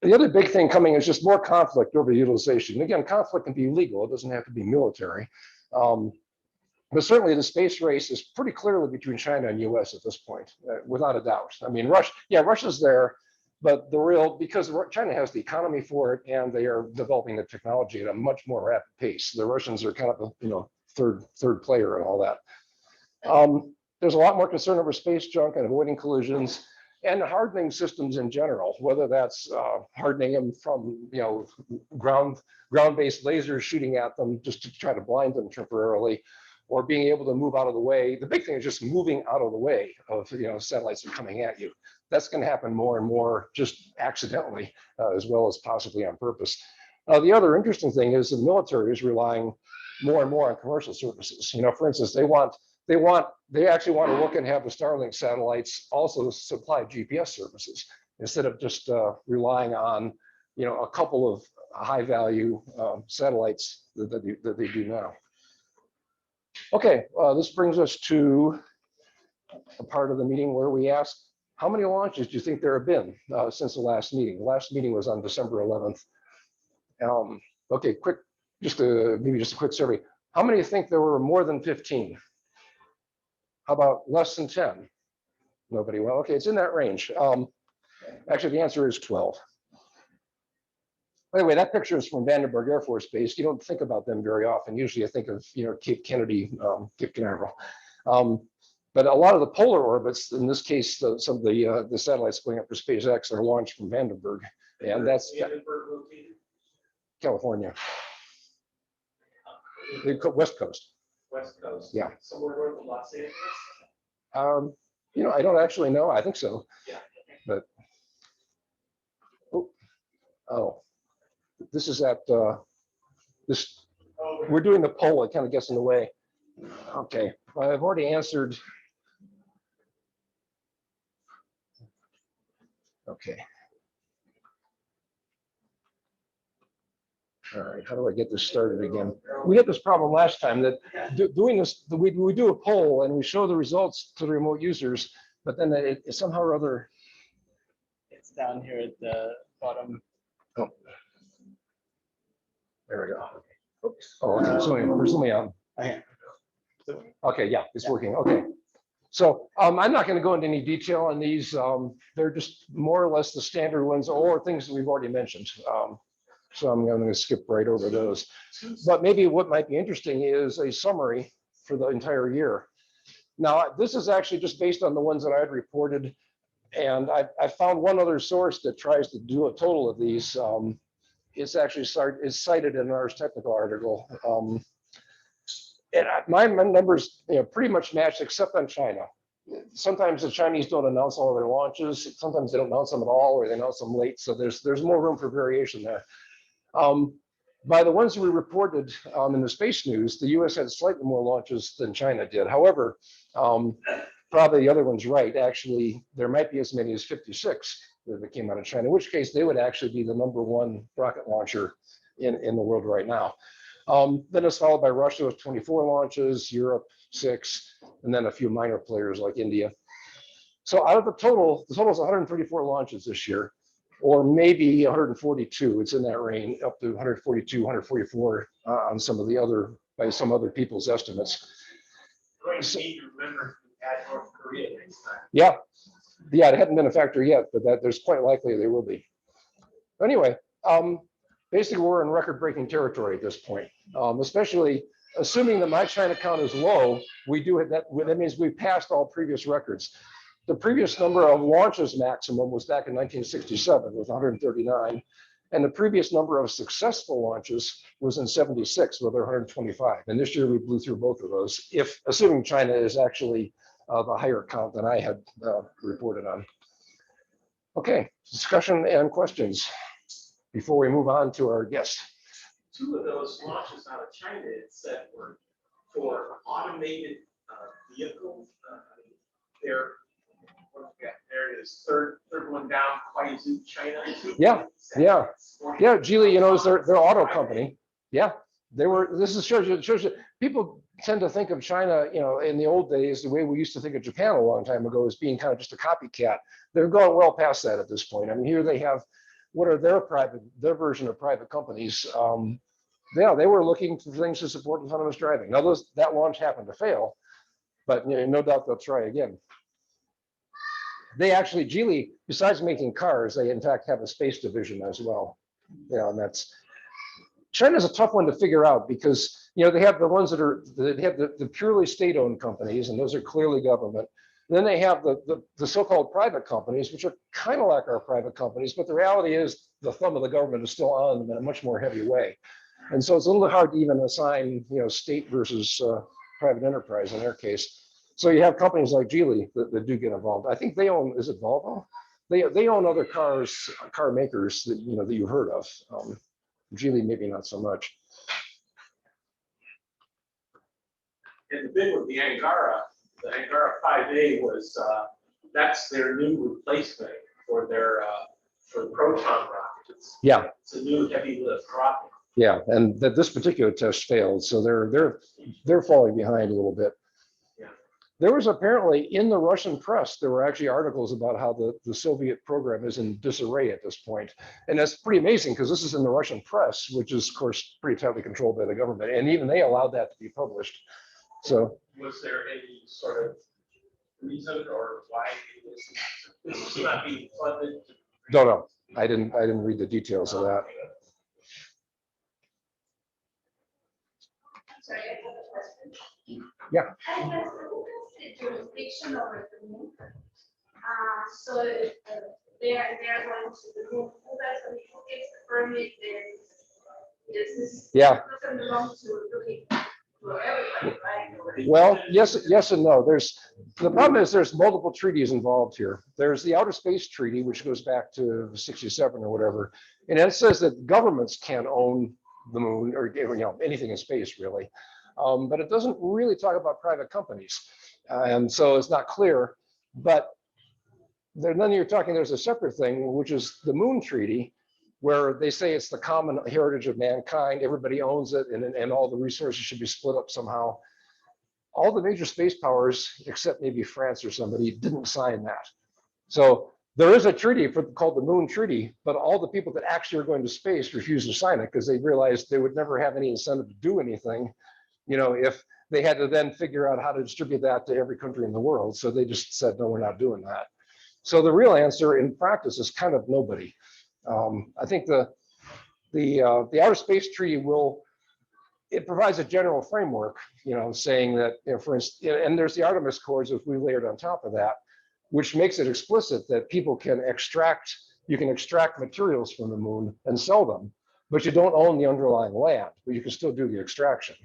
Speaker 2: The other big thing coming is just more conflict over utilization. Again, conflict can be legal. It doesn't have to be military. But certainly the space race is pretty clearly between China and US at this point, without a doubt. I mean, Russia's there, but because China has the economy for it, and they are developing the technology at a much more rapid pace. The Russians are kind of a third player and all that. There's a lot more concern over space junk and avoiding collisions and hardening systems in general, whether that's hardening them from ground-based lasers shooting at them just to try to blind them temporarily, or being able to move out of the way. The big thing is just moving out of the way of satellites that are coming at you. That's going to happen more and more just accidentally, as well as possibly on purpose. The other interesting thing is the military is relying more and more on commercial services. For instance, they actually want to look and have the Starlink satellites also supply GPS services instead of just relying on a couple of high value satellites that they do now. Okay, this brings us to a part of the meeting where we ask, how many launches do you think there have been since the last meeting? The last meeting was on December 11th. Okay, maybe just a quick survey. How many think there were more than 15? How about less than 10? Nobody. Well, okay, it's in that range. Actually, the answer is 12. By the way, that picture is from Vandenberg Air Force Base. You don't think about them very often. Usually I think of, Cape Kennedy, Cape Canaveral. But a lot of the polar orbits, in this case, some of the satellites going up for SpaceX are launched from Vandenberg. And that's California. West Coast.
Speaker 3: West Coast?
Speaker 2: Yeah.
Speaker 3: Somewhere north of Los Angeles?
Speaker 2: I don't actually know. I think so.
Speaker 3: Yeah.
Speaker 2: But, this is at we're doing the poll. It kind of gets in the way. Okay, I've already answered. Okay. All right, how do I get this started again? We had this problem last time that doing this, we do a poll and we show the results to the remote users, but then it somehow or other.
Speaker 1: It's down here at the bottom.
Speaker 2: Oh. There we go. Oops. Oh, okay. So there's something on. Okay, yeah, it's working. Okay. So I'm not going to go into any detail on these. They're just more or less the standard ones or things that we've already mentioned. So I'm going to skip right over those. But maybe what might be interesting is a summary for the entire year. Now, this is actually just based on the ones that I had reported. And I found one other source that tries to do a total of these. It's actually cited in our technical article. And my numbers, pretty much match except on China. Sometimes the Chinese don't announce all of their launches. Sometimes they don't announce them at all, or they announce them late. So there's more room for variation there. By the ones we reported in the space news, the US had slightly more launches than China did. However, probably the other one's right. Actually, there might be as many as 56 that came out of China, in which case they would actually be the #1 rocket launcher in the world right now. Then it's followed by Russia with 24 launches, Europe 6, and then a few minor players like India. So out of the total is 134 launches this year, or maybe 142. It's in that range, up to 142, 144 on some of the other, by some other people's estimates.
Speaker 3: Going to need to remember to add North Korea next time.
Speaker 2: Yeah, it hadn't been a factor yet, but there's quite likely they will be. Anyway, basically we're in record-breaking territory at this point, especially assuming that my China count is low. We do it, that means we passed all previous records. The previous number of launches maximum was back in 1967 with 139. And the previous number of successful launches was in 76 with 125. And this year we blew through both of those, assuming China is actually the higher count than I had reported on. Okay, discussion and questions before we move on to our guest.
Speaker 3: 2 of those launches out of China, it said, were for automated vehicles. There it is, third one down, Huizhou, China.
Speaker 2: Yeah. Geely, is their auto company. Yeah, they were. This is shows you. People tend to think of China, in the old days, the way we used to think of Japan a long time ago, as being kind of just a copycat. They're going well past that at this point. I mean, here they have what are their version of private companies. Yeah, they were looking for things to support autonomous driving. Now, that launch happened to fail, but no doubt they'll try again. They actually, Geely, besides making cars, they in fact have a space division as well. And China's a tough one to figure out because they have the ones that have the purely state-owned companies, and those are clearly government. And then they have the so-called private companies, which are kind of like our private companies, but the reality is the thumb of the government is still on them in a much more heavy way. And so it's a little bit hard to even assign, state versus private enterprise in their case. So you have companies like Geely that do get involved. I think they own, is it Volvo? They own other car makers that that you've heard of. Geely maybe not so much.
Speaker 3: And the big one, the Angara 5A was that's their new replacement for their for the Proton rockets.
Speaker 2: Yeah,
Speaker 3: it's a new heavy lift rocket.
Speaker 2: Yeah, and this particular test failed, so they're falling behind a little bit. There was apparently in the Russian press, there were actually articles about how the Soviet program is in disarray at this point. And that's pretty amazing because this is in the Russian press, which is of course pretty tightly controlled by the government. And even they allowed that to be published. So
Speaker 3: was there any sort of reason or why it was not being funded?
Speaker 2: No, I didn't read the details of that.
Speaker 4: Sorry, I have a question.
Speaker 2: Yeah.
Speaker 4: I guess the jurisdiction over the moon. So they are going to the moon. Who gets the permit? This doesn't belong to looking to everybody, right?
Speaker 2: Well, yes and no. The problem is there's multiple treaties involved here. There's the Outer Space Treaty, which goes back to 67 or whatever, and it says that governments can't own the moon or anything in space really, but it doesn't really talk about private companies, and so it's not clear. But then there's a separate thing, which is the Moon Treaty, where they say it's the common heritage of mankind, everybody owns it, and all the resources should be split up somehow. All the major space powers, except maybe France or somebody, didn't sign that. So There is a treaty called the Moon Treaty, but all the people that actually are going to space refuse to sign it because they realized they would never have any incentive to do anything, if they had to then figure out how to distribute that to every country in the world. So they just said, no, we're not doing that. So the real answer in practice is kind of nobody. I think the Outer Space Treaty it provides a general framework, saying that, for instance, and there's the Artemis Accords, which we layered on top of that, which makes it explicit that you can extract materials from the moon and sell them, but you don't own the underlying land, but you can still do the extraction.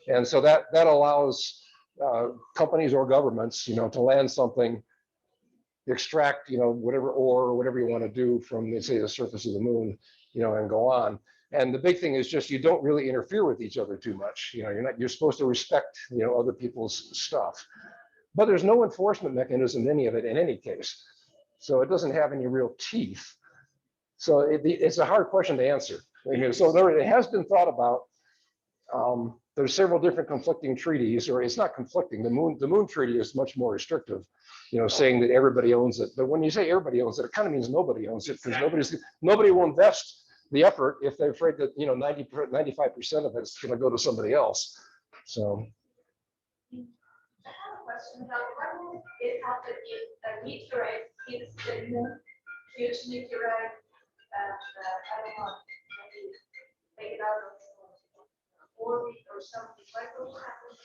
Speaker 2: And so that allows companies or governments, to land something, extract, whatever ore or whatever you want to do from, say, the surface of the moon, and go on. And the big thing is just you don't really interfere with each other too much. You're supposed to respect, other people's stuff. But there's no enforcement mechanism in any of it in any case. So it doesn't have any real teeth. So it's a hard question to answer. So it has been thought about. There's several different conflicting treaties, or it's not conflicting. The Moon Treaty is much more restrictive, saying that everybody owns it. But when you say everybody owns it, it kind of means nobody owns it, because nobody will invest the effort if they're afraid that 95% of it's going to go to somebody else. So.
Speaker 4: I have a question. What would it happen if a meteorite hits the moon, huge meteorite, and I don't know, maybe take it out of orbit or something? What will happen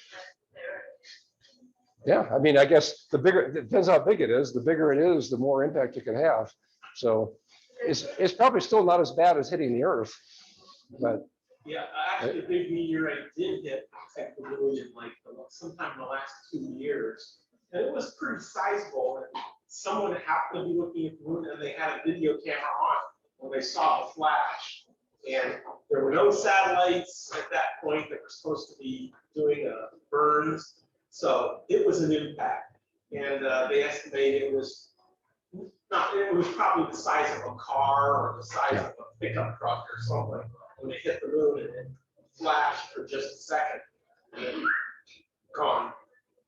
Speaker 4: there?
Speaker 2: Yeah, I mean, I guess it depends how big it is. The bigger it is, the more impact it can have. So it's probably still not as bad as hitting the Earth, but.
Speaker 3: Yeah, actually, a big meteorite did hit the moon in sometime in the last 2 years, and it was pretty sizable. And someone happened to be looking at the moon, and they had a video camera on when they saw the flash. And there were no satellites at that point that were supposed to be doing burns, so it was an impact. And they estimated it was probably the size of a car or the size of a pickup truck or something when it hit the moon, and it flashed for just a second and then gone.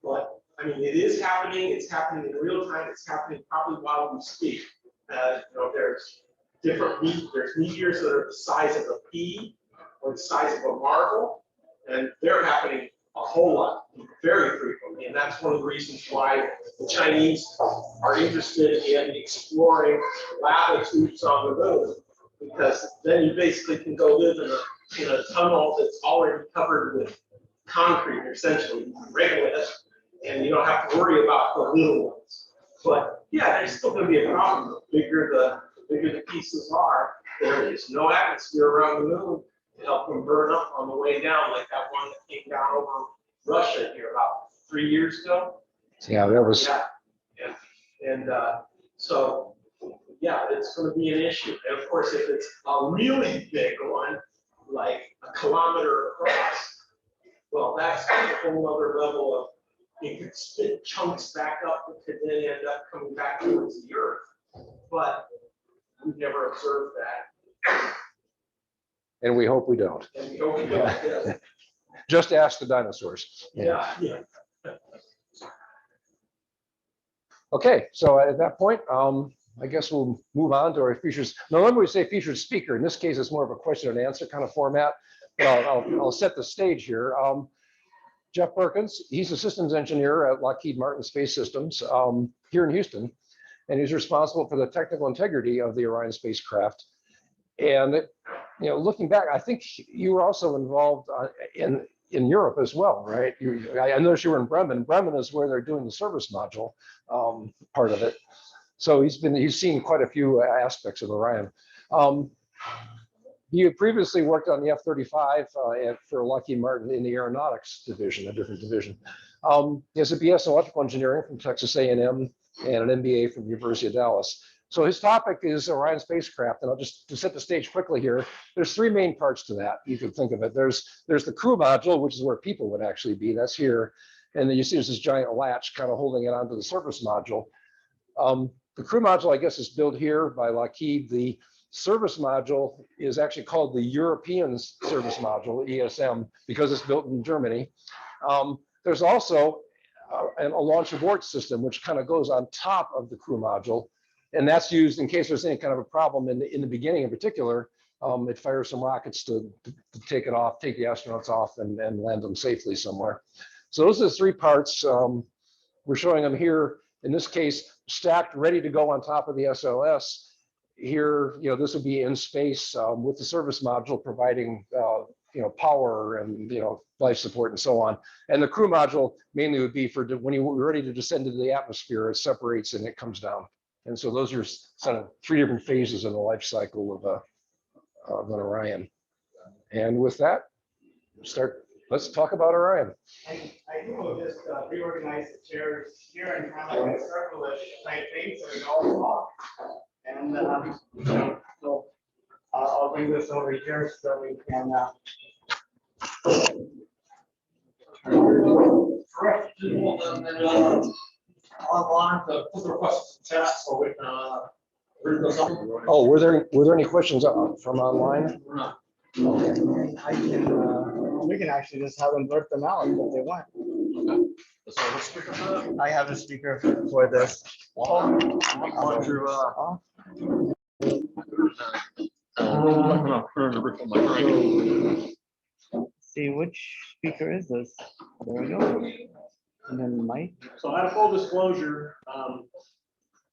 Speaker 3: But I mean, it is happening. It's happening in real time. It's happening probably while we speak. There's there's meteors that are the size of a pea or the size of a marble, and they're happening a whole lot, very frequently. And that's one of the reasons why the Chinese are interested in exploring latitudes on the moon, because then you basically can go live in a tunnel that's already covered with concrete, essentially, regolith, and you don't have to worry about the little ones. But yeah, there's still going to be a problem. The bigger the pieces are, there is no atmosphere around the moon to help them burn up on the way down, like that one that came down over Russia here about 3 years ago.
Speaker 2: Yeah, that was.
Speaker 3: Yeah. And so, yeah, it's going to be an issue. And of course, if it's a really big one, like a kilometer across, well, that's a whole other level of, it could spit chunks back up that could then end up coming back towards the Earth. But we've never observed that.
Speaker 2: And we hope we don't.
Speaker 3: And we hope we don't. Yeah.
Speaker 2: Just ask the dinosaurs.
Speaker 3: Yeah.
Speaker 2: Okay, so at that point, I guess we'll move on to our features. Normally we say featured speaker. In this case, it's more of a question and answer kind of format. But I'll set the stage here. Jeff Perkins, he's a systems engineer at Lockheed Martin Space Systems here in Houston, and he's responsible for the technical integrity of the Orion spacecraft. And looking back, I think you were also involved in Europe as well, right? I noticed you were in Bremen. Bremen is where they're doing the service module part of it. So he's seen quite a few aspects of Orion. You previously worked on the F-35 for Lockheed Martin in the aeronautics division, a different division. He has a BS in electrical engineering from Texas A&M and an MBA from the University of Dallas. So his topic is Orion spacecraft, and I'll just to set the stage quickly here. There's three main parts to that. You could think of it. There's the crew module, which is where people would actually be. That's here, and then you see there's this giant latch kind of holding it onto the service module. The crew module, I guess, is built here by Lockheed. The service module is actually called the European Service Module, ESM, because it's built in Germany. There's also a launch abort system, which kind of goes on top of the crew module. And that's used in case there's any kind of a problem in the beginning in particular. It fires some rockets to take it off, take the astronauts off and land them safely somewhere. So those are the three parts. We're showing them here, in this case, stacked, ready to go on top of the SLS. Here, this would be in space with the service module providing, power and, life support and so on. And the crew module mainly would be for when you're ready to descend into the atmosphere, it separates and it comes down. And so those are sort of three different phases in the life cycle of an Orion. And with that, let's talk about Orion.
Speaker 1: I think we'll just reorganize the chairs here and kind of like a circle-ish type thing so we all talk. And so I'll bring this over here so we can.
Speaker 3: Correct. Online to put the requests in chat so we can read those up.
Speaker 2: Oh, were there any questions from online?
Speaker 3: We're not.
Speaker 2: Okay.
Speaker 1: I can, we can actually just have them blurt them out if they want.
Speaker 3: So what speaker for that?
Speaker 1: I have a speaker for this.
Speaker 3: I'm going to
Speaker 1: See which speaker is this? There we go. And then mic.
Speaker 5: So out of full disclosure,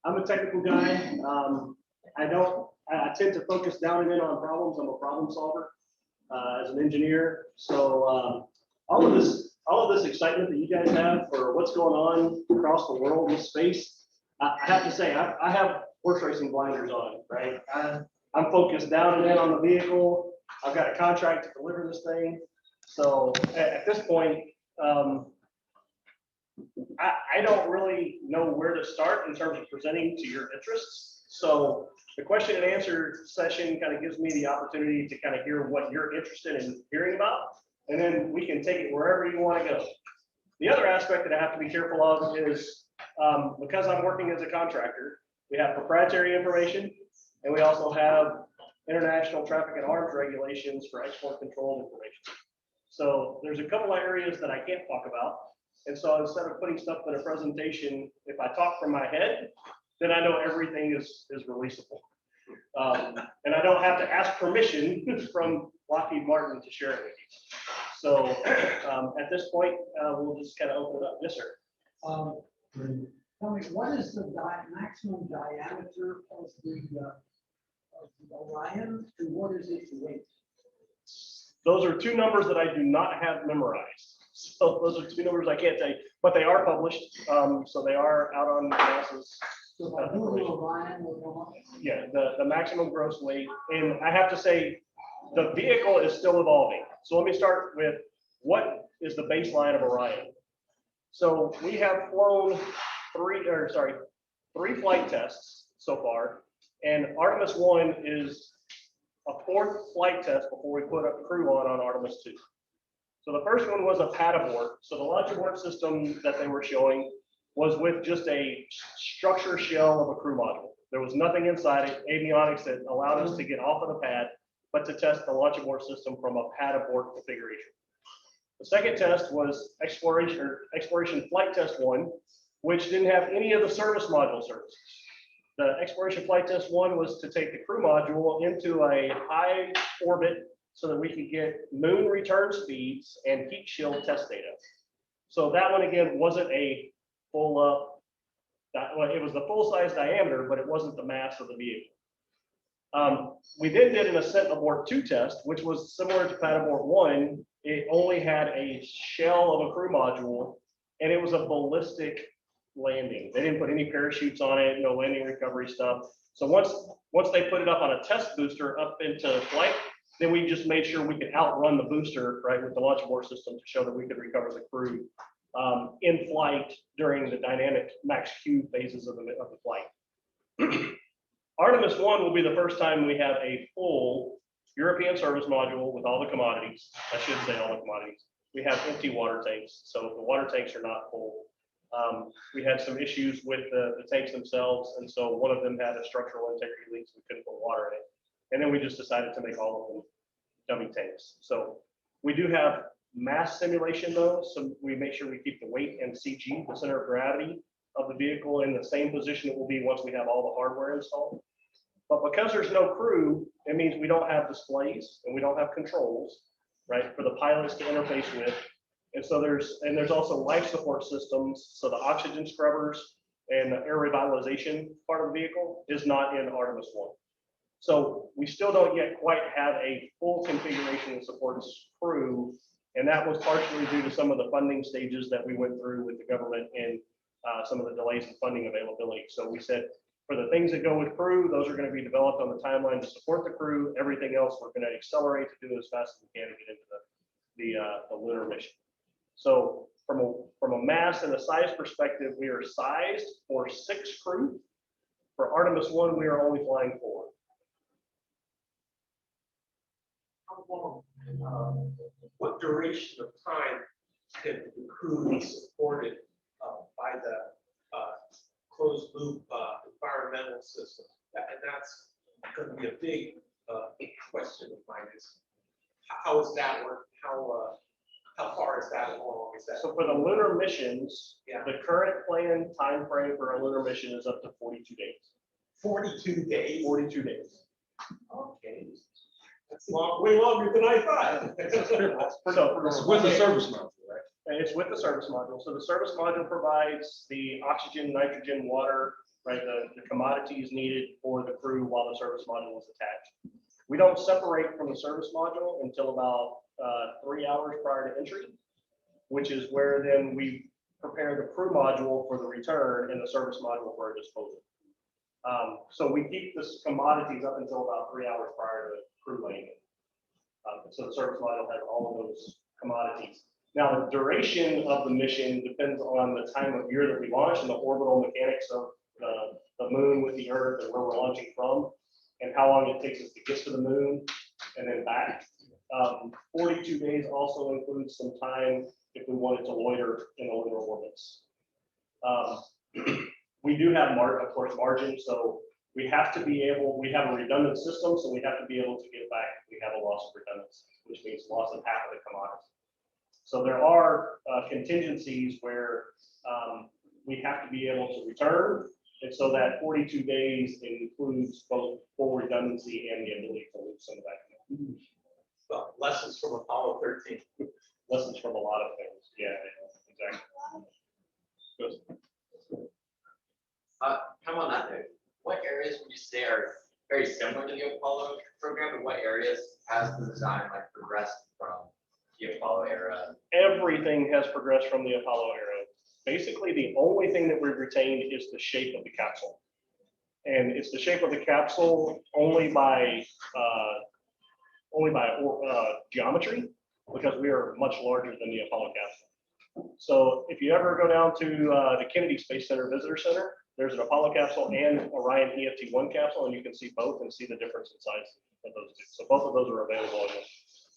Speaker 5: I'm a technical guy. I tend to focus down and in on problems. I'm a problem solver as an engineer. So all of this excitement that you guys have for what's going on across the world in space, I have to say, I have horse racing blinders on, right? I'm focused down and in on the vehicle. I've got a contract to deliver this thing. So at this point, I don't really know where to start in terms of presenting to your interests. So the question and answer session kind of gives me the opportunity to kind of hear what you're interested in hearing about, and then we can take it wherever you want to go. The other aspect that I have to be careful of is because I'm working as a contractor, we have proprietary information, and we also have international traffic and arms regulations for export control information. So there's a couple of areas that I can't talk about. And so instead of putting stuff in a presentation, if I talk from my head, then I know everything is releasable. And I don't have to ask permission from Lockheed Martin to share it with you. So at this point, we'll just kind of open it up. Yes, sir.
Speaker 6: Tell me, what is the maximum diameter of the Orion, and what is its weight?
Speaker 5: Those are two numbers that I do not have memorized. So those are two numbers I can't tell you, but they are published. So they are out on NASA's.
Speaker 6: So if I Google Orion, will go up?
Speaker 5: Yeah, the maximum gross weight. And I have to say, the vehicle is still evolving. So let me start with what is the baseline of Orion. So we have flown three flight tests so far, and Artemis 1 is a fourth flight test before we put a crew on Artemis 2. So the first one was a pad abort. So the launch abort system that they were showing was with just a structure shell of a crew module. There was nothing inside it, avionics that allowed us to get off of the pad, but to test the launch abort system from a pad abort configuration. The second test was exploration flight test 1, which didn't have any of the service module services. The exploration flight test 1 was to take the crew module into a high orbit so that we could get moon return speeds and heat shield test data. So that one again wasn't a full up, well, it was the full size diameter, but it wasn't the mass of the vehicle. We then did an ascent abort 2 test, which was similar to pad abort 1. It only had a shell of a crew module, and it was a ballistic landing. They didn't put any parachutes on it, no landing recovery stuff. So once they put it up on a test booster up into flight, then we just made sure we could outrun the booster, right, with the launch abort system to show that we could recover the crew in flight during the dynamic max Q phases of the flight. Artemis 1 will be the first time we have a full European service module with all the commodities. I should say all the commodities. We have empty water tanks, so the water tanks are not full. We had some issues with the tanks themselves, and so one of them had a structural integrity leak, so we couldn't put water in it. And then we just decided to make all of them dummy tanks. So we do have mass simulation though, so we make sure we keep the weight and CG, the center of gravity of the vehicle in the same position it will be once we have all the hardware installed. But because there's no crew, it means we don't have displays and we don't have controls, right, for the pilots to interface with. And so there's also life support systems. So the oxygen scrubbers and the air revitalization part of the vehicle is not in Artemis 1. So we still don't yet quite have a full configuration that supports crew. And that was partially due to some of the funding stages that we went through with the government and some of the delays in funding availability. So we said, for the things that go with crew, those are going to be developed on the timeline to support the crew. Everything else, we're going to accelerate to do it as fast as we can to get into the lunar mission. So from a mass and a size perspective, we are sized for 6 crew. For Artemis 1, we are only flying 4.
Speaker 3: How long, what duration of time can the crew be supported by the closed loop environmental system? And that's going to be a big question of mine is how is that work? How far is that along? Is that
Speaker 5: So for the lunar missions,
Speaker 3: Yeah.
Speaker 5: the current planned time frame for a lunar mission is up to 42 days.
Speaker 3: 42 days?
Speaker 5: 42 days.
Speaker 3: Okay. That's long, way longer than I thought.
Speaker 2: That's with the service module, right?
Speaker 5: And it's with the service module. So the service module provides the oxygen, nitrogen, water, right, the commodities needed for the crew while the service module is attached. We don't separate from the service module until about 3 hours prior to entry, which is where then we prepare the crew module for the return and the service module for our disposal. So we keep this commodities up until about 3 hours prior to crew landing. So the service module has all of those commodities. Now, the duration of the mission depends on the time of year that we launch and the orbital mechanics of the moon with the Earth and where we're launching from, and how long it takes us to get to the moon and then back. 42 days also includes some time if we wanted to loiter in the lunar orbits. We do have, of course, margin, so we have to be able, we have a redundant system, so we have to be able to get back if we have a loss of redundancy, which means loss of half of the commodity. So there are contingencies where we have to be able to return, and so that 42 days includes both full redundancy and the ability to lose some of that.
Speaker 3: Well, lessons from Apollo 13.
Speaker 5: Lessons from a lot of things. Yeah, exactly. Good.
Speaker 7: Come on that note, what areas would you say are very similar to the Apollo program, and what areas has the design like progressed from the Apollo era?
Speaker 5: Everything has progressed from the Apollo era. Basically, the only thing that we've retained is the shape of the capsule. And it's the shape of the capsule only by geometry, because we are much larger than the Apollo capsule. So if you ever go down to the Kennedy Space Center Visitor Center, there's an Apollo capsule and Orion EFT-1 capsule, and you can see both and see the difference in size of those two. So both of those are available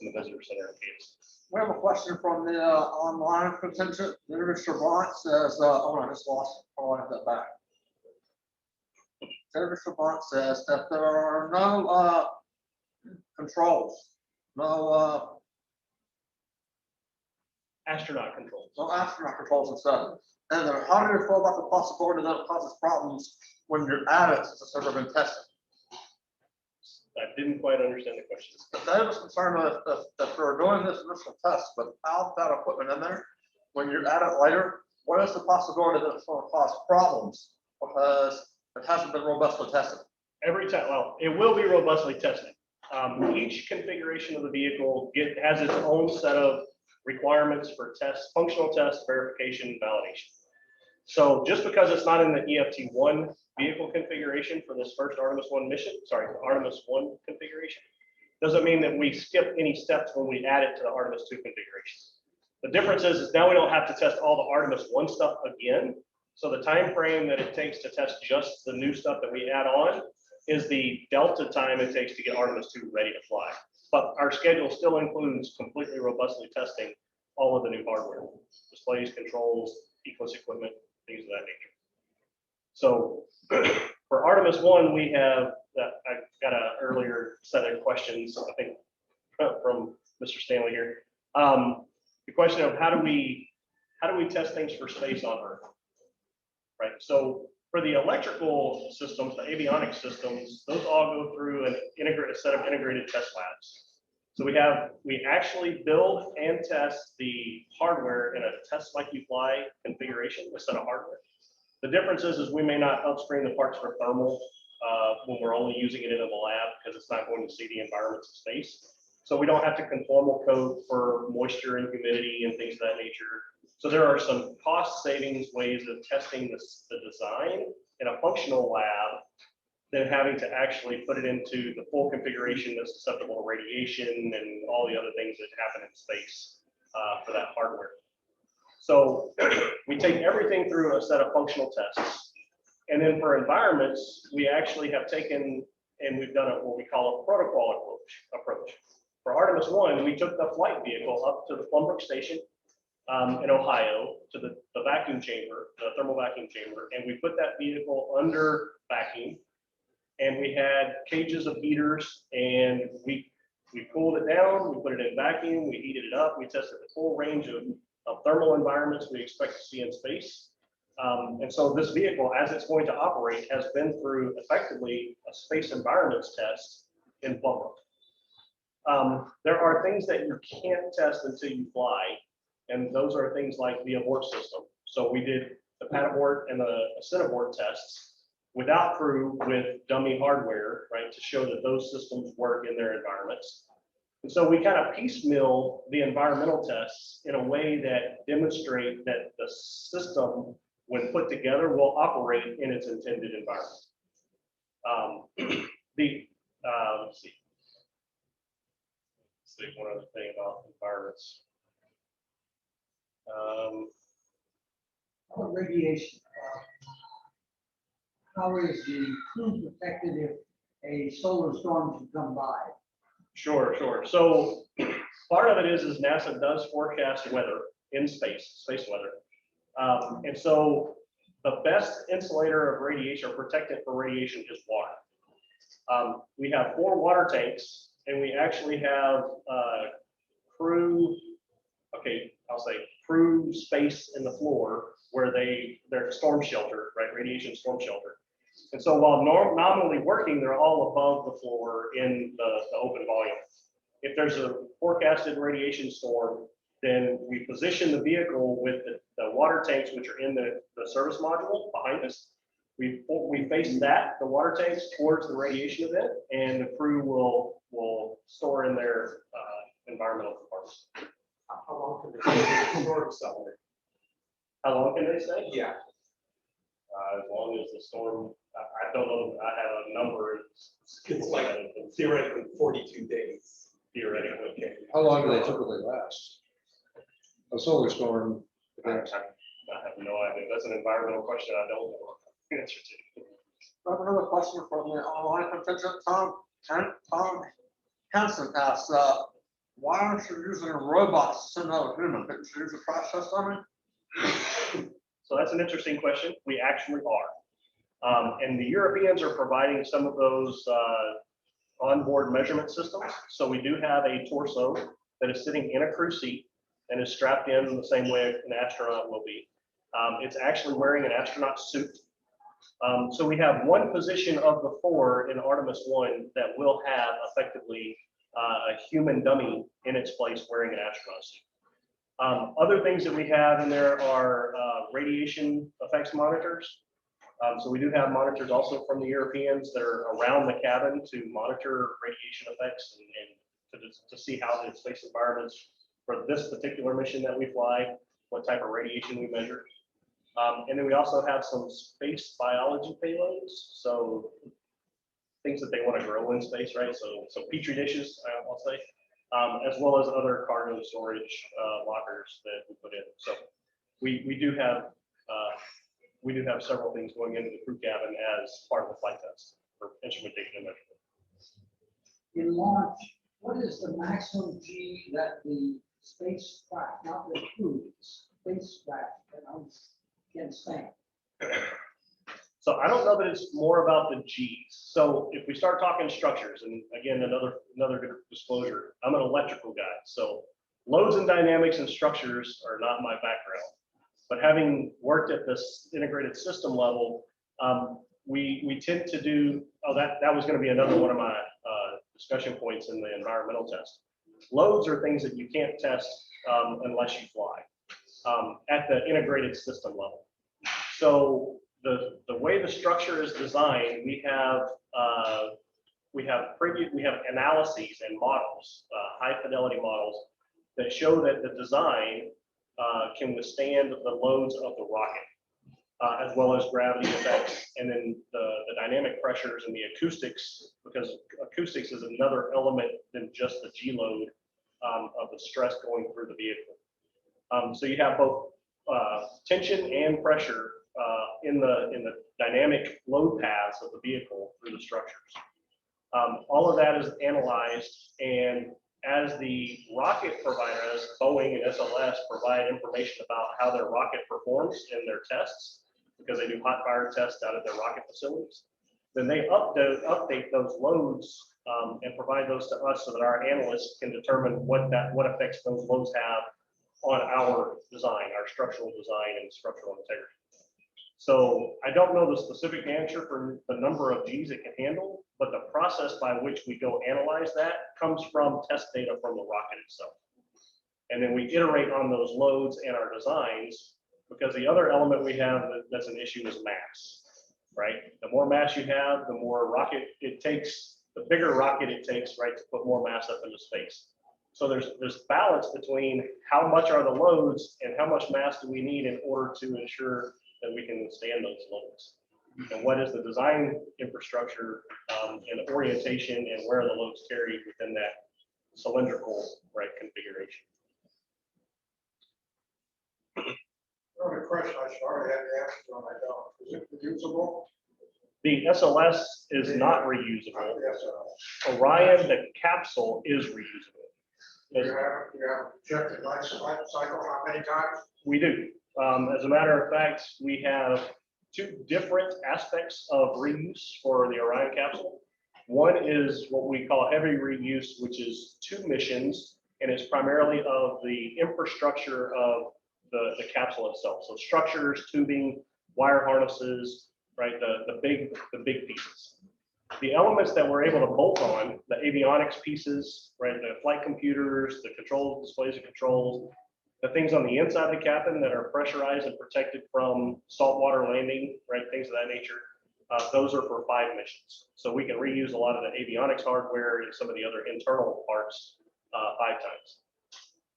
Speaker 5: in the Visitor Center in Kansas.
Speaker 8: We have a question from the online contingent. Mr. Blunt says, oh, I just lost it. I'll have that back. Mr. Blunt says that there are no controls, no
Speaker 5: Astronaut controls.
Speaker 8: astronaut controls and stuff. And then how do you feel about the possibility that it causes problems when you're at it since it's never been tested?
Speaker 5: I didn't quite understand the question.
Speaker 8: They was concerned that they're doing this initial test without that equipment in there. When you're at it later, what is the possibility that it's going to cause problems because it hasn't been robustly tested?
Speaker 5: Every time, well, it will be robustly tested. Each configuration of the vehicle has its own set of requirements for tests, functional tests, verification, validation. So just because it's not in the EFT-1 vehicle configuration for this first Artemis 1 mission, sorry, the Artemis 1 configuration, doesn't mean that we skip any steps when we add it to the Artemis 2 configuration. The difference is now we don't have to test all the Artemis 1 stuff again. So the time frame that it takes to test just the new stuff that we add on is the delta time it takes to get Artemis 2 ready to fly. But our schedule still includes completely robustly testing all of the new hardware, displays, controls, Eclipse equipment, things of that nature. So for Artemis 1, we have that. I got an earlier set of questions, I think, from Mr. Stanley here. The question of how do we test things for space on Earth, right? So for the electrical systems, the avionics systems, those all go through a set of integrated test labs. So we actually build and test the hardware in a test like you fly configuration, a set of hardware. The difference is we may not upstream the parts for thermal when we're only using it in the lab because it's not going to see the environments of space. So we don't have to conformal code for moisture and humidity and things of that nature. So there are some cost savings ways of testing the design in a functional lab than having to actually put it into the full configuration that's susceptible to radiation and all the other things that happen in space for that hardware. So we take everything through a set of functional tests. And then for environments, we actually have taken and we've done what we call a protocol approach. For Artemis 1, we took the flight vehicle up to the Plumbrook Station in Ohio to the vacuum chamber, the thermal vacuum chamber, and we put that vehicle under vacuum. And we had cages of heaters, and we cooled it down, we put it in vacuum, we heated it up, we tested the full range of thermal environments we expect to see in space. And so this vehicle, as it's going to operate, has been through effectively a space environments test in Plumbrook. There are things that you can't test until you fly, and those are things like the abort system. So we did the pad abort and the ascent abort tests without crew with dummy hardware, right, to show that those systems work in their environments. And so we kind of piecemeal the environmental tests in a way that demonstrate that the system, when put together, will operate in its intended environment. Let's see one other thing about environments.
Speaker 6: Radiation. How is the crew protected if a solar storm should come by?
Speaker 5: Sure. So part of it is NASA does forecast weather in space weather. And so the best insulator of radiation or protectant for radiation is water. We have 4 water tanks, and we actually have crew space in the floor where they're storm shelter, right? Radiation storm shelter. And so while nominally working, they're all above the floor in the open volume. If there's a forecasted radiation storm, then we position the vehicle with the water tanks, which are in the service module behind us. We face the water tanks towards the radiation event, and the crew will store in their environmental compartments.
Speaker 3: How long can they stay in storm cellar?
Speaker 5: How long can they stay?
Speaker 3: Yeah.
Speaker 5: As long as the storm, I don't know, I have a number.
Speaker 3: It's like theoretically 42 days.
Speaker 5: Theoretically, okay.
Speaker 2: How long do they typically last? A solar storm.
Speaker 5: I have no idea. That's an environmental question I don't know the answer to.
Speaker 8: I have another question from the online contingent. Tom Hansen asks, why aren't you using robots to send out a human? Couldn't you use a process dummy?
Speaker 5: So that's an interesting question. We actually are. And the Europeans are providing some of those onboard measurement systems. So we do have a torso that is sitting in a crew seat and is strapped in the same way an astronaut will be. It's actually wearing an astronaut suit. So we have one position of the 4 in Artemis 1 that will have effectively a human dummy in its place wearing an astronaut suit. Other things that we have in there are radiation effects monitors. So we do have monitors also from the Europeans that are around the cabin to monitor radiation effects and to see how the space environments for this particular mission that we fly, what type of radiation we measure. And then we also have some space biology payloads. So things that they want to grow in space, right? So petri dishes, I'll say. As well as other cargo storage lockers that we put in. So we do have several things going into the crew cabin as part of the flight test for instrumentation and measurement.
Speaker 6: In launch, what is the maximum G that the spacecraft, not the crew, spacecraft can stand?
Speaker 5: So I don't know that it's more about the G's. So if we start talking structures, and again, another good disclosure, I'm an electrical guy. So loads and dynamics and structures are not my background. But having worked at this integrated system level, we tend to do, that was going to be another one of my discussion points in the environmental test. Loads are things that you can't test unless you fly at the integrated system level. So the way the structure is designed, we have analyses and models, high fidelity models that show that the design can withstand the loads of the rocket, as well as gravity effects, and then the dynamic pressures and the acoustics, because acoustics is another element than just the G load of the stress going through the vehicle. So you have both tension and pressure in the dynamic load paths of the vehicle through the structures. All of that is analyzed, and as the rocket providers, Boeing and SLS, provide information about how their rocket performs in their tests, because they do hot fire tests out at their rocket facilities, then they update those loads and provide those to us so that our analysts can determine what effects those loads have on our design, our structural design and structural integrity. So I don't know the specific answer for the number of Gs it can handle, but the process by which we go analyze that comes from test data from the rocket itself. And then we iterate on those loads and our designs, because the other element we have that's an issue is mass, right? The more mass you have, the more rocket it takes, the bigger rocket it takes, right, to put more mass up into space. So there's balance between how much are the loads and how much mass do we need in order to ensure that we can withstand those loads. And what is the design infrastructure and orientation and where are the loads carried within that cylindrical, right, configuration.
Speaker 9: Another question I already had the answer on, I don't. Is it reusable?
Speaker 5: The SLS is not reusable. Orion, the capsule, is reusable.
Speaker 9: You have checked the life cycle how many times?
Speaker 5: We do. As a matter of fact, we have two different aspects of reuse for the Orion capsule. One is what we call heavy reuse, which is 2 missions, and it's primarily of the infrastructure of the capsule itself. So structures, tubing, wire harnesses, right? The big pieces. The elements that we're able to bolt on, the avionics pieces, right? The flight computers, the controls, displays of controls, the things on the inside of the cabin that are pressurized and protected from saltwater landing, right? Things of that nature. Those are for 5 missions. So we can reuse a lot of the avionics hardware and some of the other internal parts 5 times.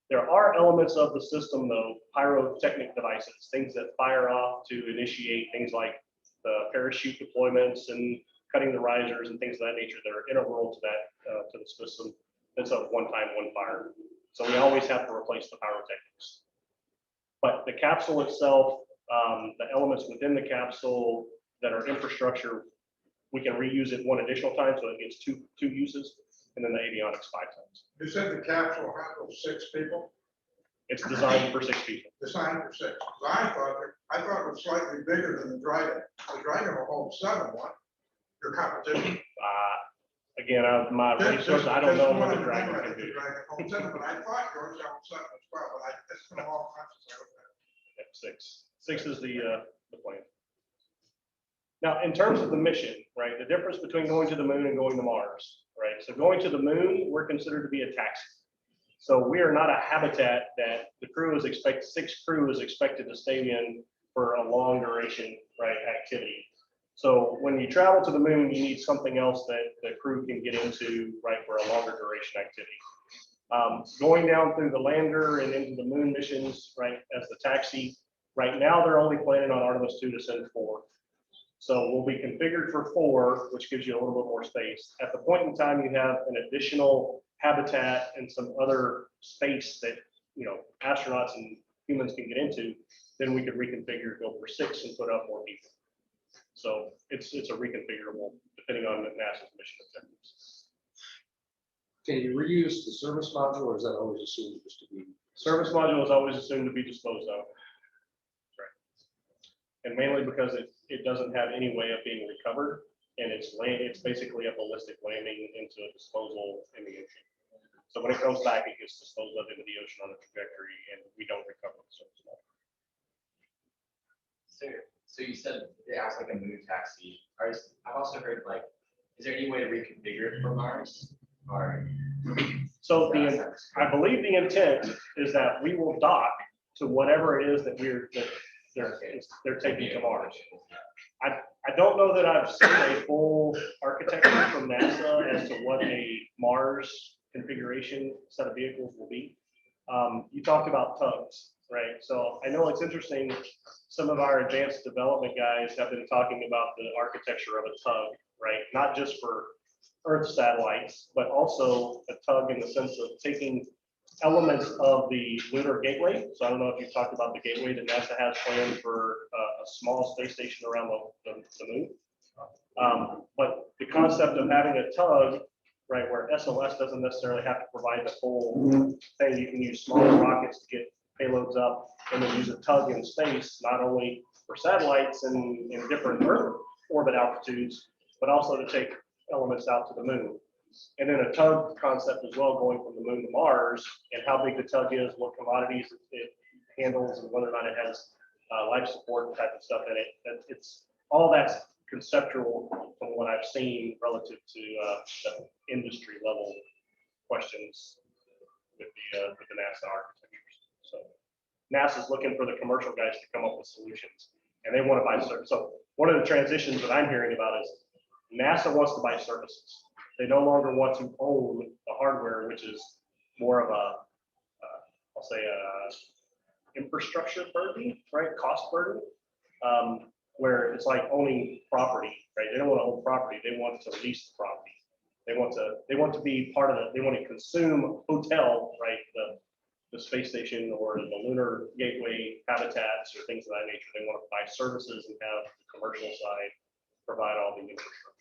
Speaker 5: There are elements of the system, though, pyrotechnic devices, things that fire off to initiate things like the parachute deployments and cutting the risers and things of that nature that are integral to that to the system. It's a one-time, one-fire. So we always have to replace the pyrotechnics. But the capsule itself, the elements within the capsule that are infrastructure, we can reuse it 1 additional time, so it gets two uses, and then the avionics 5 times.
Speaker 9: You said the capsule handles 6 people?
Speaker 5: It's designed for 6 people.
Speaker 9: Designed for 6. I thought it was slightly bigger than the Dragon. The Dragon will hold 7, what? Your competition?
Speaker 5: Again, my resources, I don't know what the Dragon can do.
Speaker 9: Holds 7, but I thought yours held 7 as well, but it's been a long time since I looked at it.
Speaker 5: 6. 6 is the plan. Now, in terms of the mission, right, the difference between going to the moon and going to Mars, right? So going to the moon, we're considered to be a taxi. So we are not a habitat that the crew is expected, 6 crew is expected to stay in for a long duration, right, activity. So when you travel to the moon, you need something else that the crew can get into, right, for a longer duration activity. Going down through the lander and into the moon missions, right, as the taxi, right now they're only planning on Artemis 2 to send 4. So we'll be configured for 4, which gives you a little bit more space. At the point in time, you have an additional habitat and some other space that, you know, astronauts and humans can get into, then we could reconfigure, go for 6 and put up more people. So it's a reconfigurable depending on NASA's mission objectives.
Speaker 2: Can you reuse the service module, or is that always assumed just to be?
Speaker 5: Service module is always assumed to be disposed of. Right. And mainly because it doesn't have any way of being recovered, and it's basically a ballistic landing into a disposal in the ocean. So when it comes back, it gets disposed of into the ocean on a trajectory, and we don't recover the service module.
Speaker 7: So you said it acts like a moon taxi. I've also heard like, is there any way to reconfigure it for Mars? Or
Speaker 5: So I believe the intent is that we will dock to whatever it is that they're taking to Mars. I don't know that I've seen a full architecture from NASA as to what a Mars configuration set of vehicles will be. You talked about Tugs, right? So I know it's interesting. Some of our advanced development guys have been talking about the architecture of a Tug, right? Not just for Earth satellites, but also a Tug in the sense of taking elements of the lunar gateway. So I don't know if you've talked about the gateway that NASA has planned for a small space station around the moon. But the concept of having a Tug, right, where SLS doesn't necessarily have to provide the full thing. You can use smaller rockets to get payloads up and then use a Tug in space, not only for satellites and in different Earth orbit altitudes, but also to take elements out to the moon. And then a Tug concept as well, going from the moon to Mars, and how big the Tug is, what commodities it handles, and whether or not it has life support type of stuff in it. It's all that's conceptual from what I've seen relative to the industry level questions with the NASA architectures. So NASA's looking for the commercial guys to come up with solutions, and they want to buy service. So one of the transitions that I'm hearing about is NASA wants to buy services. They no longer want to own the hardware, which is more of a, I'll say, infrastructure burden, right? Cost burden, where it's like owning property, right? They don't want to own property. They want to lease the property. They want to be part of it. They want to consume hotel, right? The space station or the lunar gateway habitats or things of that nature. They want to buy services and have the commercial side provide all the infrastructure.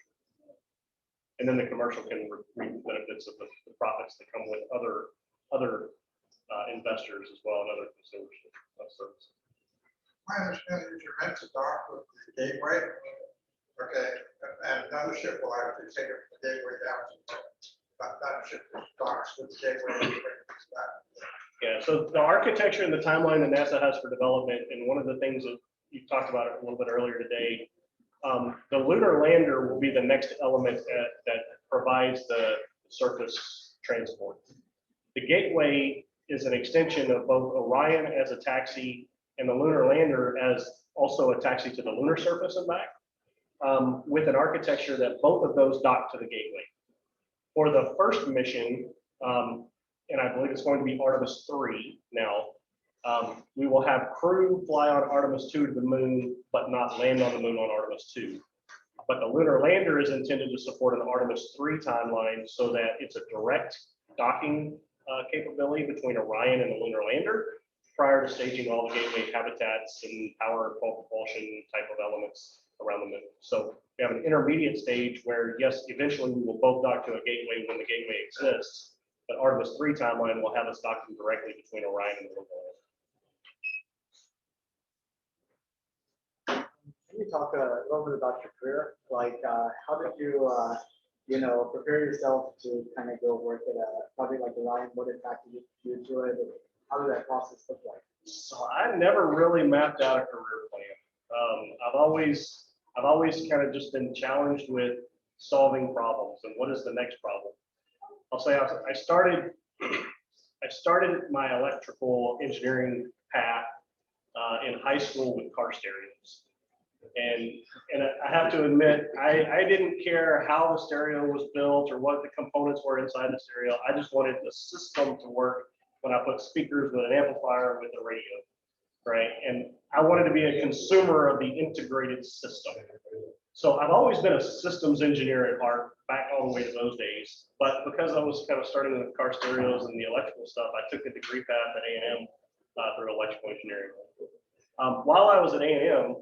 Speaker 5: And then the commercial can reap benefits of the profits that come with other investors as well and other consumers of services.
Speaker 9: My understanding is you're meant to dock with the gateway. Okay, and another ship will actually take it from the gateway down to that ship docks with the gateway. And brings that.
Speaker 5: Yeah, so the architecture and the timeline that NASA has for development, and one of the things that you talked about a little bit earlier today, the lunar lander will be the next element that provides the surface transport. The gateway is an extension of both Orion as a taxi and the lunar lander as also a taxi to the lunar surface and back, with an architecture that both of those dock to the gateway. For the first mission, and I believe it's going to be Artemis 3 now, we will have crew fly on Artemis 2 to the moon, but not land on the moon on Artemis 2. But the lunar lander is intended to support an Artemis 3 timeline so that it's a direct docking capability between Orion and the lunar lander prior to staging all the gateway habitats and power propulsion type of elements around the moon. So we have an intermediate stage where, yes, eventually we will both dock to a gateway when the gateway exists, but Artemis 3 timeline will have us docking directly between Orion and the lunar lander.
Speaker 10: Can you talk a little bit about your career? Like, how did you, prepare yourself to kind of go work at a project like Orion? What attracted you to it? And how did that process look like?
Speaker 5: So I never really mapped out a career plan. I've always kind of just been challenged with solving problems and what is the next problem. I'll say I started my electrical engineering path in high school with car stereos. And I have to admit, I didn't care how the stereo was built or what the components were inside the stereo. I just wanted the system to work when I put speakers with an amplifier with a radio, right? And I wanted to be a consumer of the integrated system. So I've always been a systems engineer at heart, back all the way to those days. But because I was kind of starting with car stereos and the electrical stuff, I took a degree path at A&M through electrical engineering. While I was at A&M,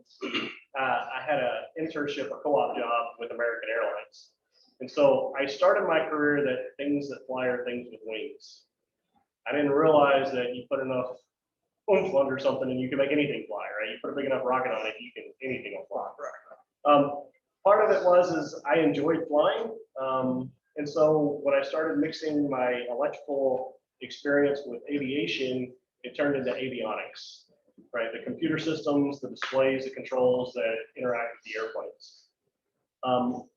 Speaker 5: I had an internship, a co-op job with American Airlines. And so I started my career that things that fly are things with wings. I didn't realize that you put enough oomph under something and you can make anything fly, right? You put a big enough rocket on it, anything will fly. Part of it was I enjoyed flying. And so when I started mixing my electrical experience with aviation, it turned into avionics. right? The computer systems, the displays, the controls that interact with the airplanes.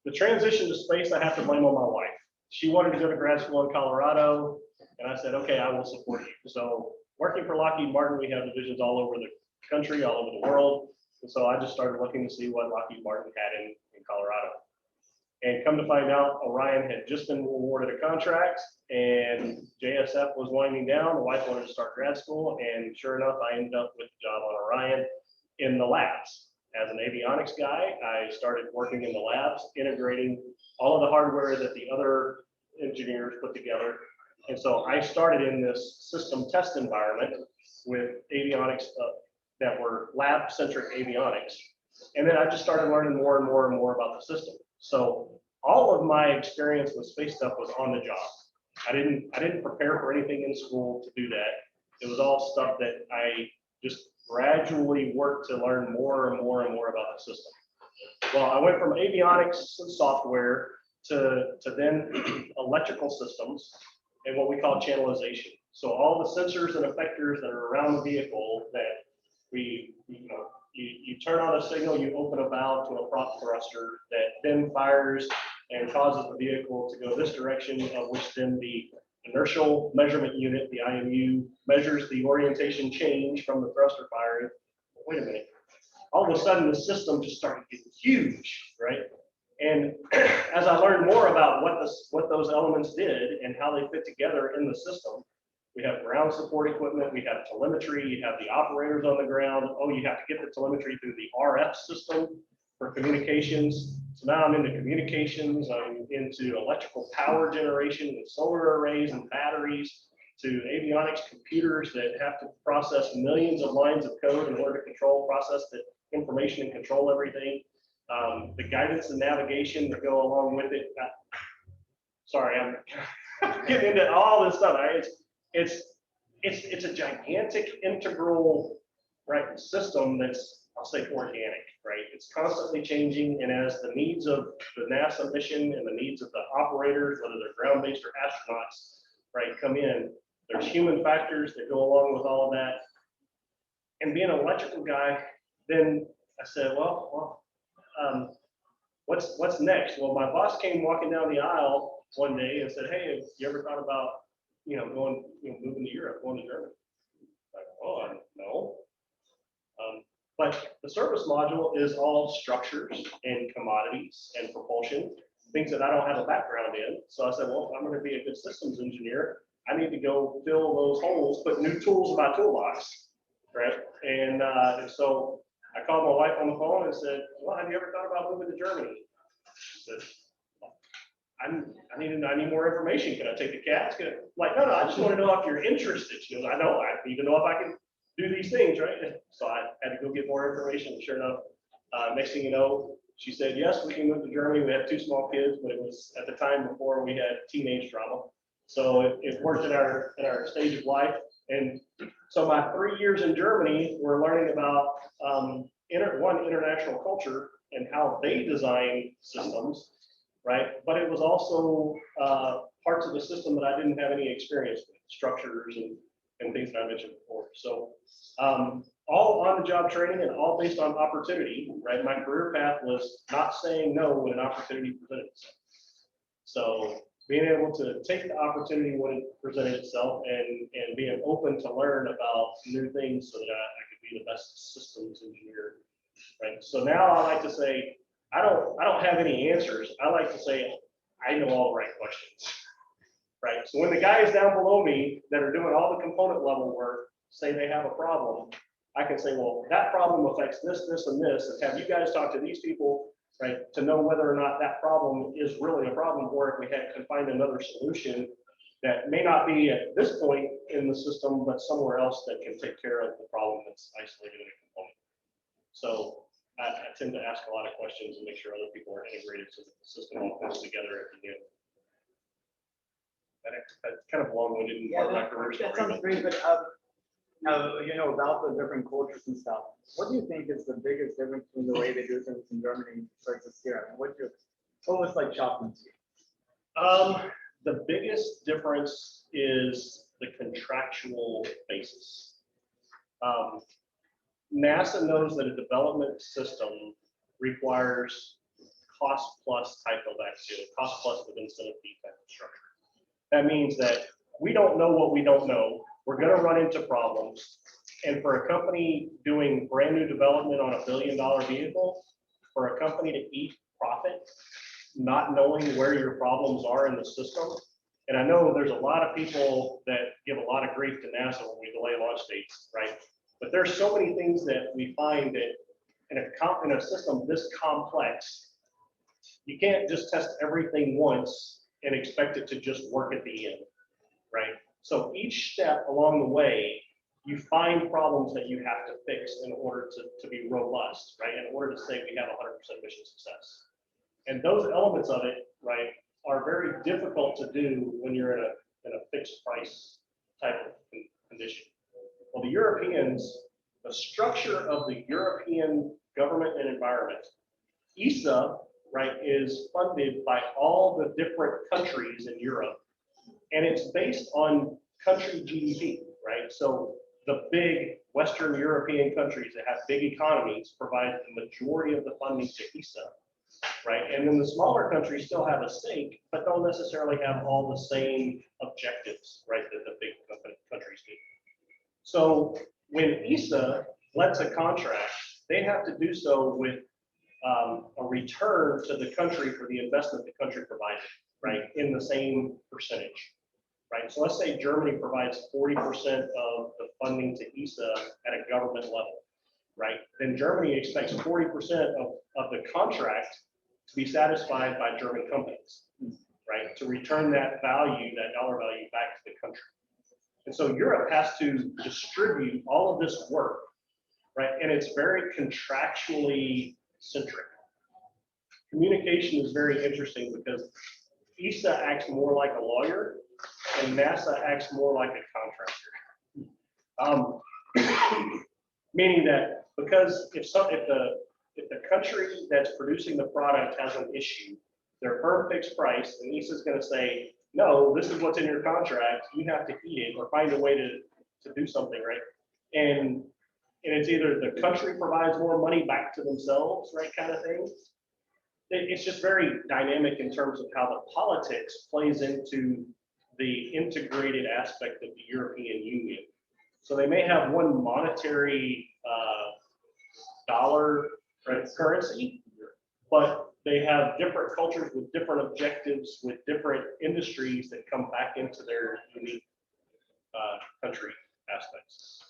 Speaker 5: The transition to space, I have to blame on my wife. She wanted to go to grad school in Colorado, and I said, okay, I will support you. So working for Lockheed Martin, we have divisions all over the country, all over the world. And so I just started looking to see what Lockheed Martin had in Colorado. And come to find out, Orion had just been awarded a contract and JSF was winding down. The wife wanted to start grad school, and sure enough, I ended up with a job on Orion in the labs. As an avionics guy, I started working in the labs, integrating all of the hardware that the other engineers put together. And so I started in this system test environment with avionics that were lab-centric avionics. And then I just started learning more and more and more about the system. So all of my experience with space stuff was on the job. I didn't prepare for anything in school to do that. It was all stuff that I just gradually worked to learn more and more and more about the system. Well, I went from avionics and software to then electrical systems and what we call channelization. So all the sensors and effectors that are around the vehicle that you turn on a signal, you open a valve to a prop thruster that then fires and causes the vehicle to go this direction, of which then the inertial measurement unit, the IMU, measures the orientation change from the thruster firing. Wait a minute. All of a sudden, the system just started getting huge, right? And as I learned more about what those elements did and how they fit together in the system, we have ground support equipment, we have telemetry, you have the operators on the ground. Oh, you have to get the telemetry through the RF system for communications. So now I'm into communications, I'm into electrical power generation with solar arrays and batteries, to avionics computers that have to process millions of lines of code in order to process the information and control everything. The guidance and navigation that go along with it. Sorry, I'm getting into all this stuff. It's a gigantic integral, right, system that's, I'll say, organic, right? It's constantly changing, and as the needs of the NASA mission and the needs of the operators, whether they're ground-based or astronauts, right, come in, there's human factors that go along with all of that. And being an electrical guy, then I said, well, what's next? Well, my boss came walking down the aisle one day and said, hey, have you ever thought about, moving to Europe, going to Germany? Like, oh, no. But the service module is all structures and commodities and propulsion, things that I don't have a background in. So I said, well, if I'm going to be a good systems engineer, I need to go fill those holes, put new tools in my toolbox, right? And so I called my wife on the phone and said, well, have you ever thought about moving to Germany? She said, I need more information. Can I take the CATs? Like, no, I just want to know if you're interested. She goes, I need to know if I can do these things, right? So I had to go get more information. Sure enough, next thing you know, she said, yes, we can move to Germany. We had 2 small kids, but it was at the time before we had teenage drama. So it worked in our stage of life. And so my 3 years in Germany, we're learning about international culture and how they design systems, right? But it was also parts of the system that I didn't have any experience with, structures and things that I mentioned before. So all on-the-job training and all based on opportunity, right? My career path was not saying no when an opportunity presented itself. So being able to take the opportunity when it presented itself and being open to learn about new things so that I could be the best systems engineer, right? So now I like to say, I don't have any answers. I like to say, I know all the right questions, right? So when the guys down below me that are doing all the component level work say they have a problem, I can say, well, that problem affects this, this, and this, and have you guys talk to these people, right, to know whether or not that problem is really a problem, or if we can find another solution that may not be at this point in the system, but somewhere else that can take care of the problem that's isolated in a component. So I tend to ask a lot of questions and make sure other people are integrated so that the system all comes together at the end. That's kind of long-winded and part of my career story.
Speaker 10: That sounds great, but about the different cultures and stuff, what do you think is the biggest difference between the way they do things in Germany versus here? What was like shocking to you?
Speaker 5: The biggest difference is the contractual basis. NASA knows that a development system requires cost plus type of activity, cost plus with incentive fee type of structure. That means that we don't know what we don't know. We're going to run into problems. And for a company doing brand new development on $1 billion vehicle, for a company to eat profit, not knowing where your problems are in the system. And I know there's a lot of people that give a lot of grief to NASA when we delay launch dates, right? But there's so many things that we find that in a system this complex, you can't just test everything once and expect it to just work at the end, right? So each step along the way, you find problems that you have to fix in order to be robust, right? In order to say we have 100% mission success. And those elements of it, right, are very difficult to do when you're in a fixed price type of condition. Well, the Europeans, the structure of the European government and environment, ESA, right, is funded by all the different countries in Europe, and it's based on country GDP, right? So the big Western European countries that have big economies provide the majority of the funding to ESA, right? And then the smaller countries still have a stake, but don't necessarily have all the same objectives, right, that the big countries do. So when ESA lets a contract, they have to do so with a return to the country for the investment the country provided, right, in the same percentage, right? So let's say Germany provides 40% of the funding to ESA at a government level, right? Then Germany expects 40% of the contract to be satisfied by German companies, right? To return that value, that dollar value back to the country. And so Europe has to distribute all of this work, right? And it's very contractually centric. Communication is very interesting because ESA acts more like a lawyer and NASA acts more like a contractor. Meaning that because if the country that's producing the product has an issue, their firm fixed price, and ESA is going to say, no, this is what's in your contract, you have to eat it or find a way to do something, right? And it's either the country provides more money back to themselves, right, kind of thing. It's just very dynamic in terms of how the politics plays into the integrated aspect of the European Union. So they may have one monetary dollar, right, currency, but they have different cultures with different objectives, with different industries that come back into their unique country aspects.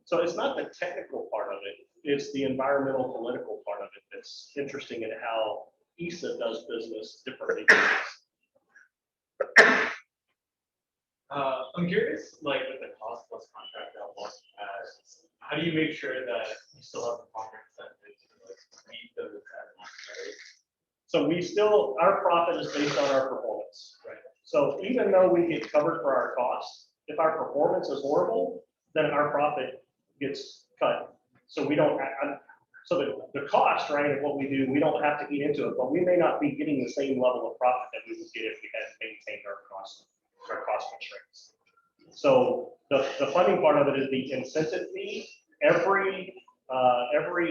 Speaker 5: So it's not the technical part of it, it's the environmental political part of it that's interesting in how ESA does business differently.
Speaker 11: I'm curious, like with the cost plus contract outlook, how do you make sure that you still have the proper incentive to like meet those at
Speaker 5: So we still, our profit is based on our performance, right? So even though we get covered for our costs, if our performance is horrible, then our profit gets cut. So we don't, so the cost, right, of what we do, we don't have to eat into it, but we may not be getting the same level of profit that we would get if we had maintained our cost constraints. So the funding part of it is the incentive fee. Every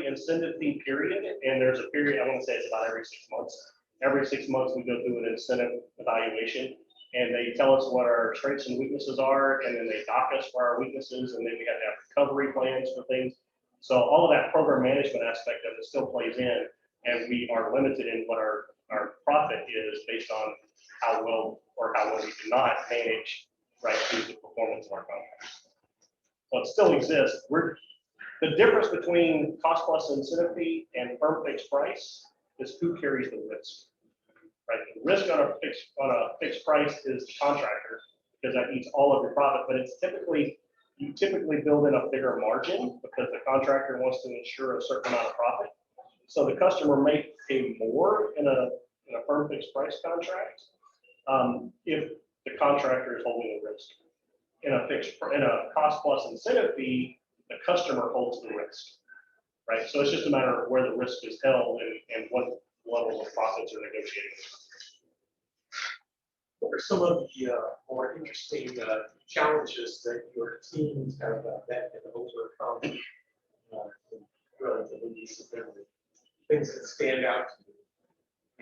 Speaker 5: incentive fee period, and there's a period, I want to say it's about every 6 months. Every 6 months we go through an incentive evaluation, and they tell us what our strengths and weaknesses are, and then they dock us for our weaknesses, and then we have to have recovery plans for things. So all of that program management aspect of it still plays in, and we are limited in what our profit is based on how well we do not manage right through the performance of our contracts. So it still exists. The difference between cost plus incentive fee and firm fixed price is who carries the risk. Right? The risk on a fixed price is the contractor because that eats all of your profit, but it's you typically build in a bigger margin because the contractor wants to ensure a certain amount of profit. So the customer may pay more in a firm fixed price contract if the contractor is holding the risk. In a cost plus incentive fee, the customer holds the risk, right? So it's just a matter of where the risk is held and what level of profits are negotiated.
Speaker 3: What are some of the more interesting challenges that your teams have met and overcome in be some things that stand out to you?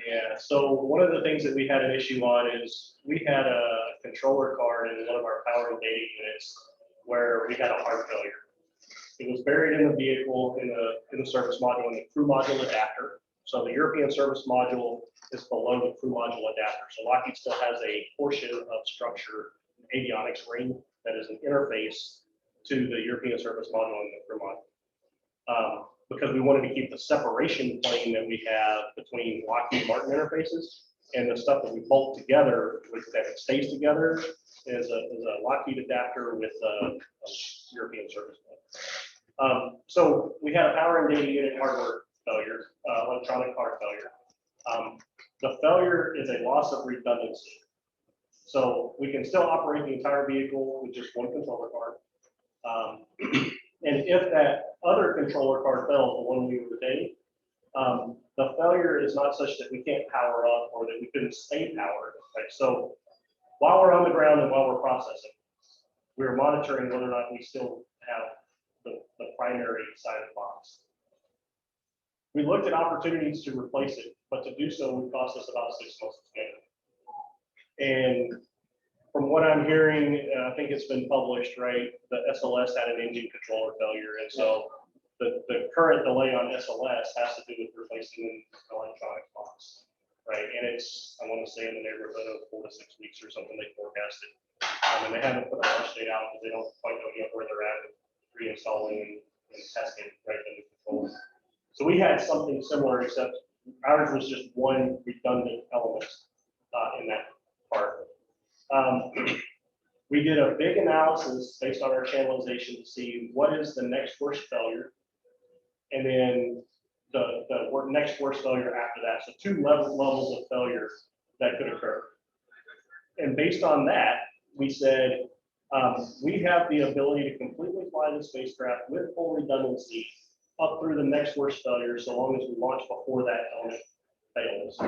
Speaker 5: Yeah, so one of the things that we had an issue on is we had a controller card in one of our power and data units where we had a hard failure. It was buried in the vehicle in the service module in the crew module adapter. So the European service module is below the crew module adapter. So Lockheed still has a portion of structure, an avionics ring, that is an interface to the European service module and the crew module. Because we wanted to keep the separation plane that we have between Lockheed Martin interfaces and the stuff that we bolt together, which that it stays together, is a Lockheed adapter with a European service module. So we had a power and data unit hardware failure, electronic card failure. The failure is a loss of redundancy. So we can still operate the entire vehicle with just one controller card. And if that other controller card fails, the one we were dating, the failure is not such that we can't power up or that we couldn't stay powered. Right? So while we're on the ground and while we're processing, we're monitoring whether or not we still have the primary side of the box. We looked at opportunities to replace it, but to do so would cost us about 6 months to get it. And from what I'm hearing, I think it's been published, right? The SLS had an engine controller failure. And so the current delay on SLS has to do with replacing an electronic box, right? And it's, I want to say in the neighborhood of 4 to 6 weeks or something they forecasted. And they haven't put a launch date out because they don't quite know yet where they're at with reinstalling and testing, right, the new controller. So we had something similar, except ours was just one redundant element in that part. We did a big analysis based on our channelization to see what is the next worst failure, and then the next worst failure after that. So 2 levels of failure that could occur. And based on that, we said we have the ability to completely fly the spacecraft with full redundancy up through the next worst failure, so long as we launch before that element fails.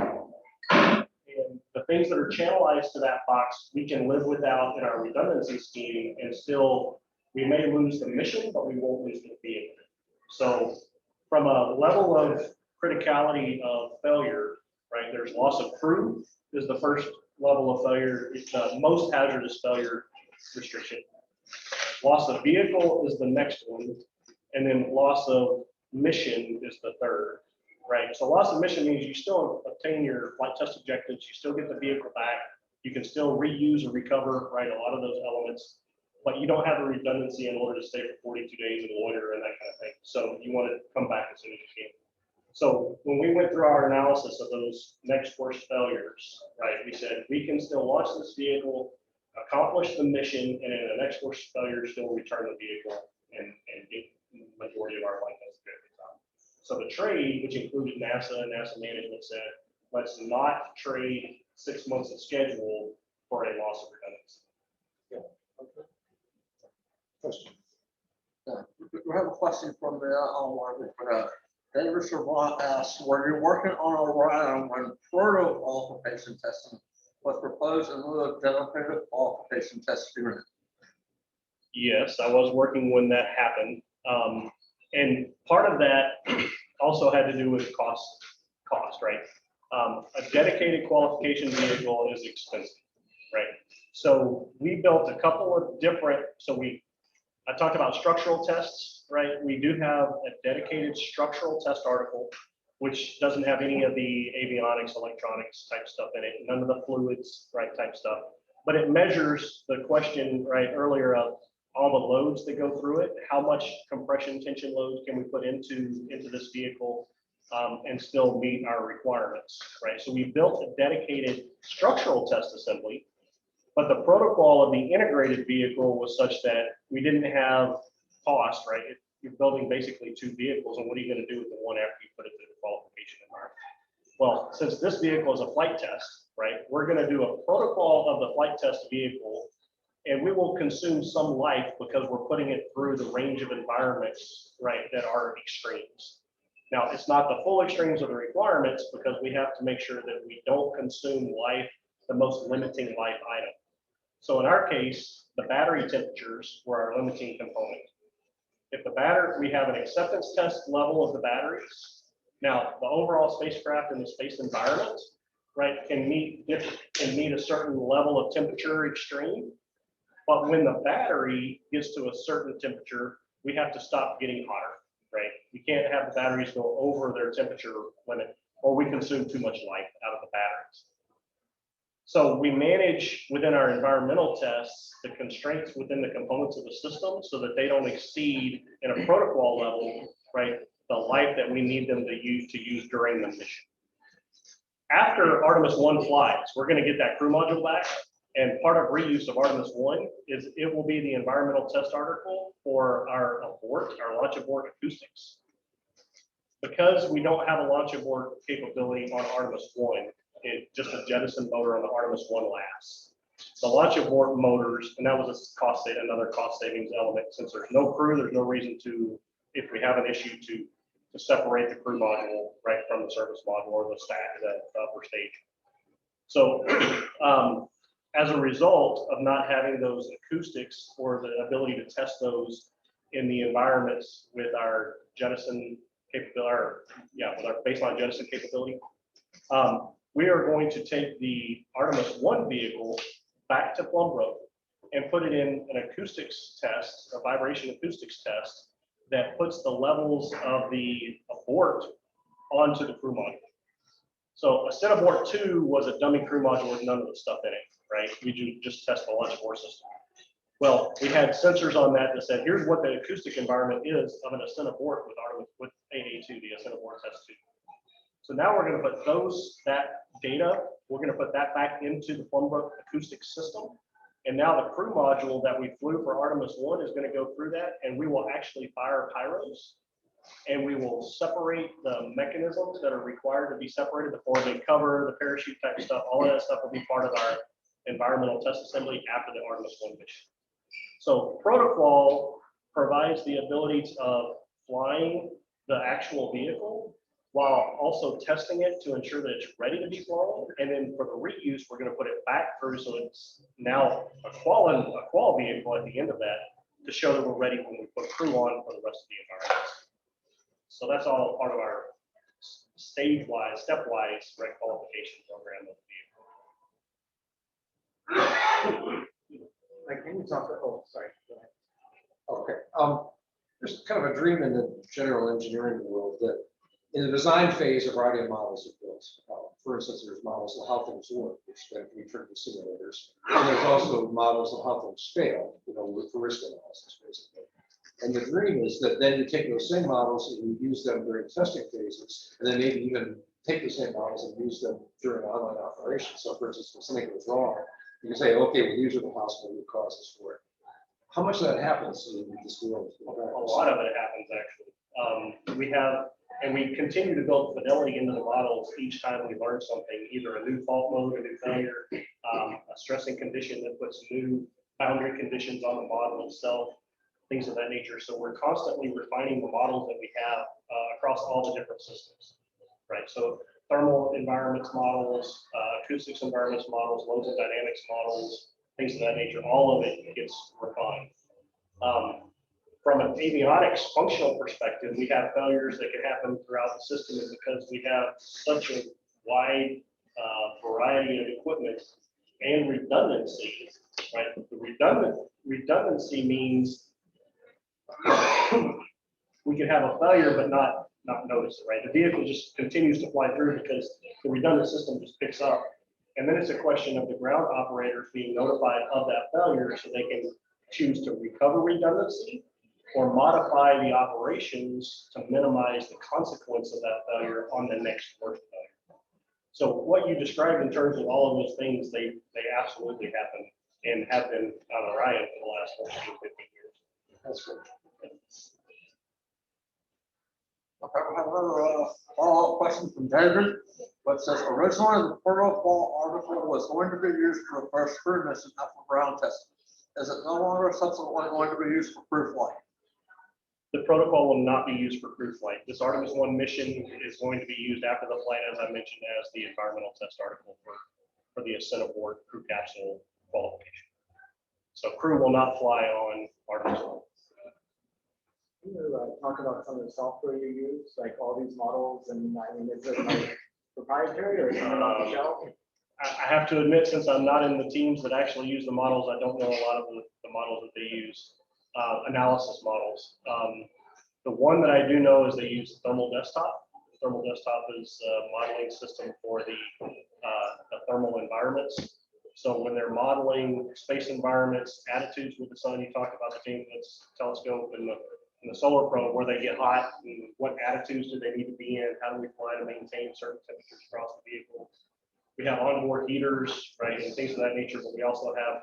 Speaker 5: And the things that are channelized to that box, we can live without in our redundancy scheme, and still, we may lose the mission, but we won't lose the vehicle. So from a level of criticality of failure, right, there's loss of crew is the first level of failure. It's the most hazardous failure restriction. Loss of vehicle is the next one, and then loss of mission is the third. Right, so loss of mission means you still obtain your flight test objectives, you still get the vehicle back, you can still reuse or recover, right, a lot of those elements, but you don't have the redundancy in order to stay for 42 days and loiter and that kind of thing. So you want to come back as soon as you can. So when we went through our analysis of those next worst failures, right, we said we can still launch this vehicle, accomplish the mission, and in the next worst failure, still return the vehicle and get the majority of our flight test objectives out. So the trade, which included NASA and NASA management, said, let's not trade 6 months of schedule for a loss of redundancy.
Speaker 2: Question.
Speaker 8: We have a question from the online. David Servant asks, were you working on Orion when proto qualification testing was proposed in lieu of dedicated qualification test unit?
Speaker 5: Yes, I was working when that happened. And part of that also had to do with cost, right? A dedicated qualification vehicle is expensive, right? So we built a couple of different, I talked about structural tests, right? We do have a dedicated structural test article, which doesn't have any of the avionics, electronics type stuff in it, none of the fluids, right, type stuff. But it measures the question, right, earlier of all the loads that go through it, how much compression tension loads can we put into this vehicle and still meet our requirements, right? So we built a dedicated structural test assembly, but the protocol of the integrated vehicle was such that we didn't have cost, right? You're building basically 2 vehicles, and what are you going to do with the one after you put it through the qualification environment? Well, since this vehicle is a flight test, right, we're going to do a protocol of the flight test vehicle, and we will consume some life because we're putting it through the range of environments, right, that are extremes. Now, it's not the full extremes of the requirements because we have to make sure that we don't consume life, the most limiting life item. So in our case, the battery temperatures were our limiting component. If the battery, we have an acceptance test level of the batteries. Now, the overall spacecraft in the space environment, right, can meet a certain level of temperature extreme. But when the battery gets to a certain temperature, we have to stop getting hotter, right? We can't have the batteries go over their temperature limit, or we consume too much light out of the batteries. So we manage within our environmental tests the constraints within the components of the system so that they don't exceed in a protocol level, right, the life that we need them to use during the mission. After Artemis 1 flies, we're going to get that crew module back. And part of reuse of Artemis 1 is it will be the environmental test article for our abort, our launch abort acoustics. Because we don't have a launch abort capability on Artemis 1, it's just a jettison motor on the Artemis 1 lasts. The launch abort motors, and that was another cost savings element. Since there's no crew, there's no reason to, if we have an issue, to separate the crew module right from the service module or the stack, the upper stage. So as a result of not having those acoustics or the ability to test those in the environments with our jettison capability, with our baseline jettison capability, we are going to take the Artemis 1 vehicle back to Plumbrook and put it in an acoustics test, a vibration acoustics test that puts the levels of the abort onto the crew module. So Abort 2 was a dummy crew module with none of the stuff in it, right? We just test the launch abort system. Well, we had sensors on that said, here's what the acoustic environment is of an Abort with AA2, the Abort test 2. So now we're going to put that data, we're going to put that back into the Plumbrook acoustic system. And now the crew module that we flew for Artemis 1 is going to go through that, and we will actually fire pyros, and we will separate the mechanisms that are required to be separated, the four-way cover, the parachute type stuff, all of that stuff will be part of our environmental test assembly after the Artemis 1 mission. So protocol provides the ability of flying the actual vehicle while also testing it to ensure that it's ready to be flown. And then for the reuse, we're going to put it back through so it's now a qual vehicle at the end of that to show that we're ready when we put crew on for the rest of the environment. So that's all part of our stage-wise, stepwise qualification program of the vehicle.
Speaker 10: Like, can you talk, oh, sorry. Go ahead.
Speaker 2: Okay. There's kind of a dream in the general engineering world that in the design phase, a variety of models are built. For instance, there's models of how things work, which then can be turned into simulators. And there's also models of how things fail, with the risk analysis, basically. And the dream is that then you take those same models and you use them during testing phases, and then maybe even take the same models and use them during online operations. So for instance, if something goes wrong, you can say, okay, well, these are the possible root causes for it. How much of that happens in this world?
Speaker 5: A lot of it happens, actually. We continue to build fidelity into the models each time we learn something, either a new fault mode, a new failure, a stressing condition that puts new boundary conditions on the model itself, things of that nature. So we're constantly refining the models that we have across all the different systems, right? So thermal environments models, acoustics environments models, loads and dynamics models, things of that nature, all of it gets refined. From an avionics functional perspective, we have failures that can happen throughout the system, and because we have such a wide variety of equipment and redundancy, right? The redundancy means we can have a failure but not notice it, right? The vehicle just continues to fly through because the redundant system just picks up. And then it's a question of the ground operators being notified of that failure so they can choose to recover redundancy or modify the operations to minimize the consequence of that failure on the next worst failure. So what you described in terms of all of those things, they absolutely happen and have been on Orion for the last 14, 15 years.
Speaker 2: That's good.
Speaker 8: Okay, we have another follow-up question from David, which says originally the protocol article was going to be used for the first crew mission after ground testing. Is it no longer subsequently going to be used for crew flight?
Speaker 5: The protocol will not be used for crew flight. This Artemis 1 mission is going to be used after the flight, as I mentioned, as the environmental test article for the ascent aboard crew capsule qualification. So crew will not fly on Artemis 1.
Speaker 10: Can you talk about some of the software you use, like all these models, and I mean, is it like proprietary or something off the shelf?
Speaker 5: I have to admit, since I'm not in the teams that actually use the models, I don't know a lot of the models that they use, analysis models. The one that I do know is they use Thermal Desktop. Thermal Desktop is a modeling system for the thermal environments. So when they're modeling space environments, attitudes with the sun, you talked about the James Webb Telescope and the solar probe, where they get hot, and what attitudes do they need to be in? How do we fly to maintain certain temperatures across the vehicle? We have onboard heaters, right, and things of that nature, but we also have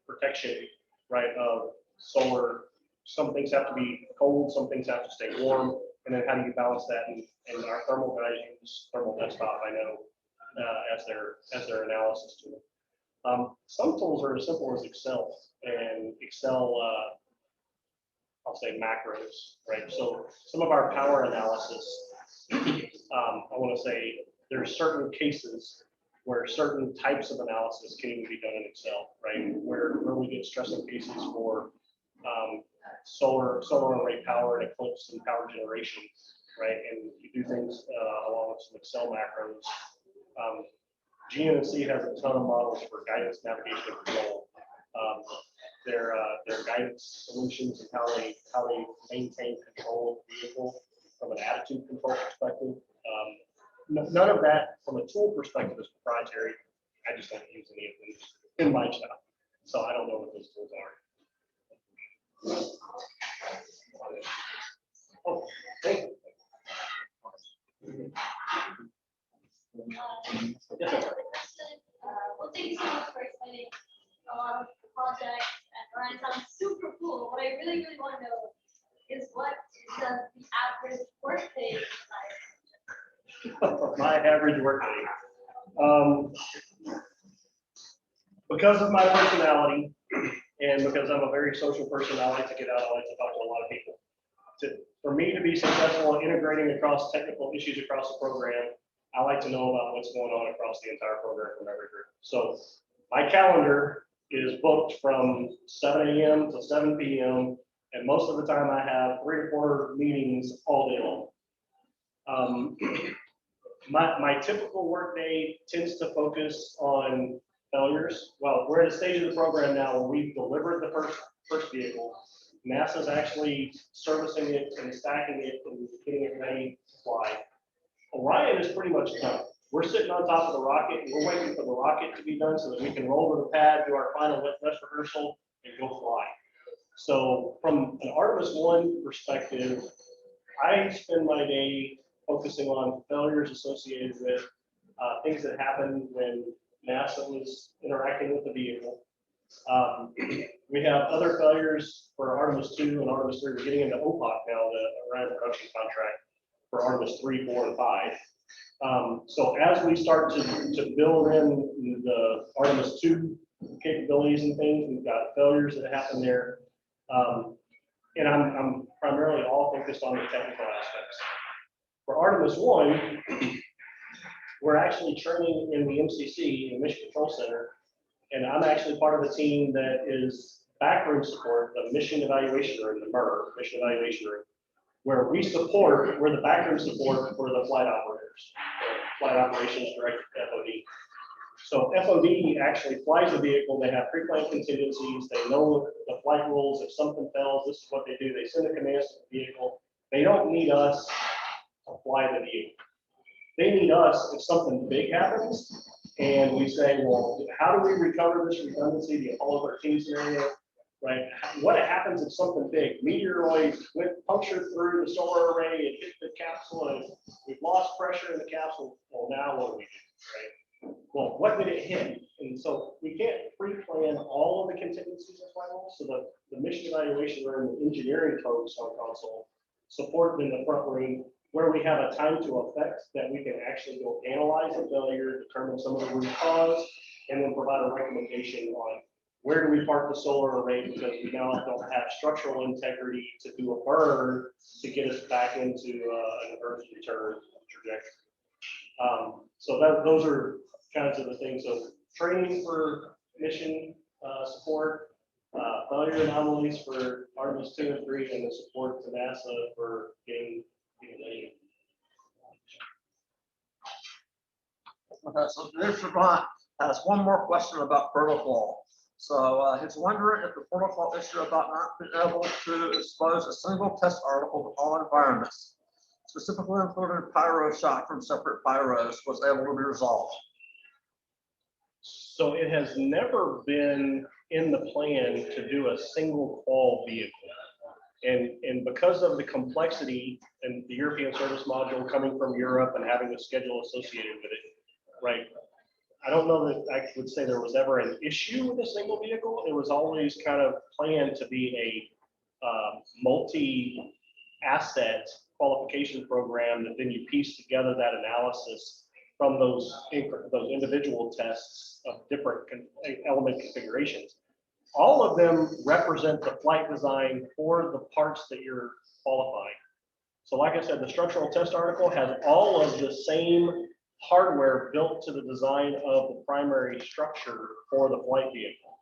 Speaker 5: protection, right, of solar. Some things have to be cold, some things have to stay warm, and then how do you balance that? And our thermal guys use Thermal Desktop, I know, as their analysis tool. Some tools are as simple as Excel, and Excel, I'll say macros, right? So some of our power analysis, I want to say there's certain cases where certain types of analysis can even be done in Excel, right? Where we get stressing cases for solar array power and eclipse and power generation, right? And you do things along with some Excel macros. GNC has a ton of models for guidance, navigation, and control. Their guidance solutions and how they maintain control of the vehicle from an attitude control perspective. None of that from a tool perspective is proprietary. I just don't use any of them in my shop, so I don't know what those tools are. Oh, thank you. Yes, sir.
Speaker 4: Well, thank you so much for explaining a lot of the projects and Orion. Sounds super cool. What I really, really want to know is what does the average workday like?
Speaker 5: My average workday. Because of my personality and because I'm a very social person, I like to get out, I like to talk to a lot of people. For me to be successful in integrating across technical issues across the program, I like to know about what's going on across the entire program from every group. So my calendar is booked from 7 a.m. to 7 p.m. And most of the time I have 3 or 4 meetings all day long. My typical workday tends to focus on failures. Well, we're at a stage of the program now where we've delivered the first vehicle. NASA's actually servicing it and stacking it and getting it ready to fly. Orion is pretty much done. We're sitting on top of the rocket and we're waiting for the rocket to be done so that we can roll to the pad, do our final dress rehearsal, and go fly. So from an Artemis 1 perspective, I spend my day focusing on failures associated with things that happened when NASA was interacting with the vehicle. We have other failures for Artemis 2 and Artemis 3. We're getting into OPOC now, the Orion production contract for Artemis 3, 4, and 5. So as we start to build in the Artemis 2 capabilities and things, we've got failures that happen there. And I'm primarily all focused on the technical aspects. For Artemis 1, we're actually training in the MCC, the Mission Control Center, and I'm actually part of the team that is backroom support, the Mission Evaluation Room, the MER, Mission Evaluation Room, where we're the backroom support for the flight operators, Flight Operations Director, FOD. So FOD actually flies the vehicle. They have pre-planned contingencies. They know the flight rules. If something fails, this is what they do. They send the commands to the vehicle. They don't need us to fly the vehicle. They need us if something big happens. And we say, well, how do we recover this redundancy, the Apollo 13 scenario, right? What happens if something big, meteoroids went punctured through the solar array and hit the capsule and we've lost pressure in the capsule? Well, now what do we do, right? Well, what did it hit? And so we can't pre-plan all of the contingencies as well. So the mission evaluation room, the engineering folks on console, support in the front room, where we have a time to effect that we can actually go analyze the failure, determine some of the root cause, and then provide a recommendation on where do we park the solar array because we now don't have structural integrity to do a burn to get us back into an Earth return trajectory. So those are kinds of the things. So training for mission support, failure anomalies for Artemis 2 and 3, and the support to NASA for getting ready.
Speaker 8: Okay, so Dave Savant has one more question about protocol. So he's wondering if the protocol issue about not being able to expose a single test article to all environments, specifically including pyro shock from separate pyros, was able to be resolved.
Speaker 5: So it has never been in the plan to do a single qual vehicle. And because of the complexity and the European service module coming from Europe and having a schedule associated with it, right? I don't know that I would say there was ever an issue with a single vehicle. It was always kind of planned to be a multi-asset qualification program that then you piece together that analysis from those individual tests of different element configurations. All of them represent the flight design for the parts that you're qualifying. So like I said, the structural test article has all of the same hardware built to the design of the primary structure for the flight vehicle.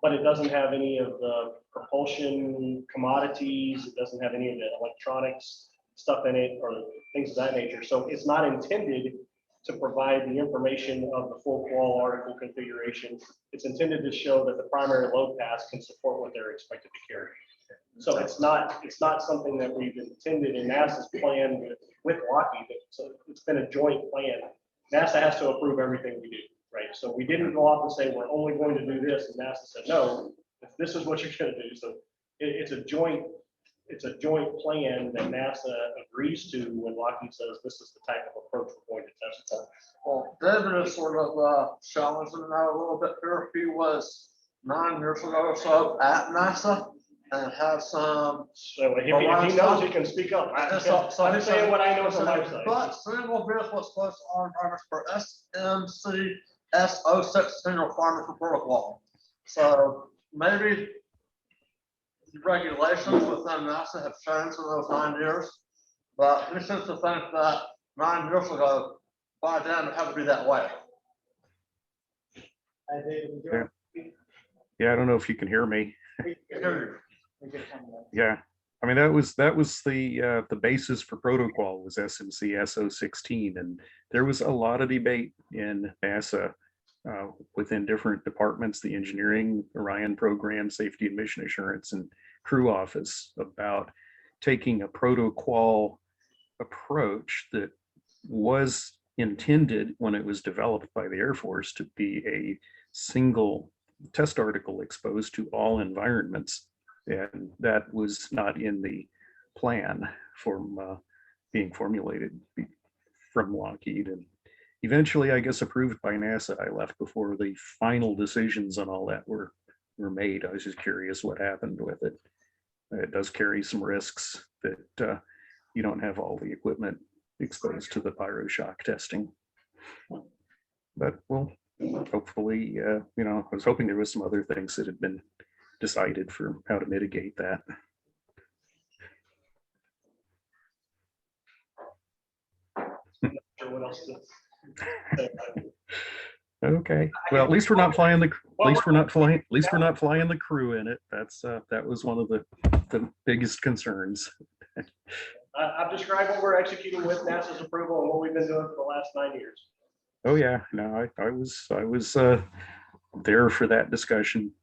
Speaker 5: But it doesn't have any of the propulsion commodities. It doesn't have any of the electronics stuff in it or things of that nature. So it's not intended to provide the information of the full qual article configuration. It's intended to show that the primary load pass can support what they're expected to carry. So it's not something that we've intended in NASA's plan with Lockheed. So it's been a joint plan. NASA has to approve everything we do, right? So we didn't go off and say we're only going to do this, and NASA said no. This is what you're going to do. So it's a joint plan that NASA agrees to when Lockheed says this is the type of approach we're going to test for.
Speaker 8: Well, David is sort of challenging that a little bit here. He was 9 years ago or so at NASA and had some.
Speaker 5: So if he knows, he can speak up. I'm just saying what I know from my side.
Speaker 8: But single vehicle exposed to all environments for SMCS-016 requirement for protocol. So maybe the regulations within NASA have changed in those 9 years, but he seems to think that 9 years ago, by then it had to be that way.
Speaker 12: Yeah, I don't know if you can hear me.
Speaker 8: We can hear you.
Speaker 12: Yeah, I mean, that was the basis for protocol was SMCS 016, and there was a lot of debate in NASA within different departments, the engineering, Orion program, safety and mission assurance, and crew office about taking a protocol approach that was intended when it was developed by the Air Force to be a single test article exposed to all environments. And that was not in the plan from being formulated from Lockheed, and eventually, I guess, approved by NASA. I left before the final decisions on all that were made. I was just curious what happened with it. It does carry some risks that you don't have all the equipment exposed to the pyro shock testing. But well, hopefully, I was hoping there was some other things that had been decided for how to mitigate that.
Speaker 5: What else
Speaker 12: Okay. Well, at least we're not flying the crew in it. That was one of the biggest concerns.
Speaker 5: I've described what we're executing with NASA's approval and what we've been doing for the last 9 years.
Speaker 12: Oh yeah, no, I was there for that discussion.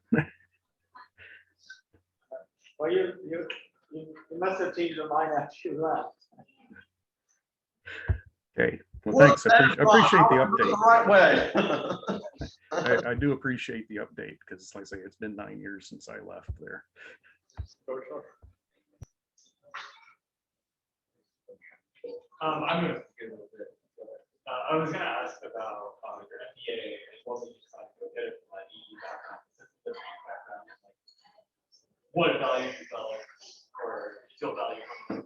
Speaker 10: Well, you must have changed your mind after you left.
Speaker 12: Okay. Well, thanks. I appreciate the update.
Speaker 8: Right way.
Speaker 12: I do appreciate the update because, like I say, it's been 9 years since I left there.
Speaker 11: I'm going to forget a little bit. I was going to ask about your FBA. It wasn't just like a bit of like EU background, it's a background, like what value you develop or still value from.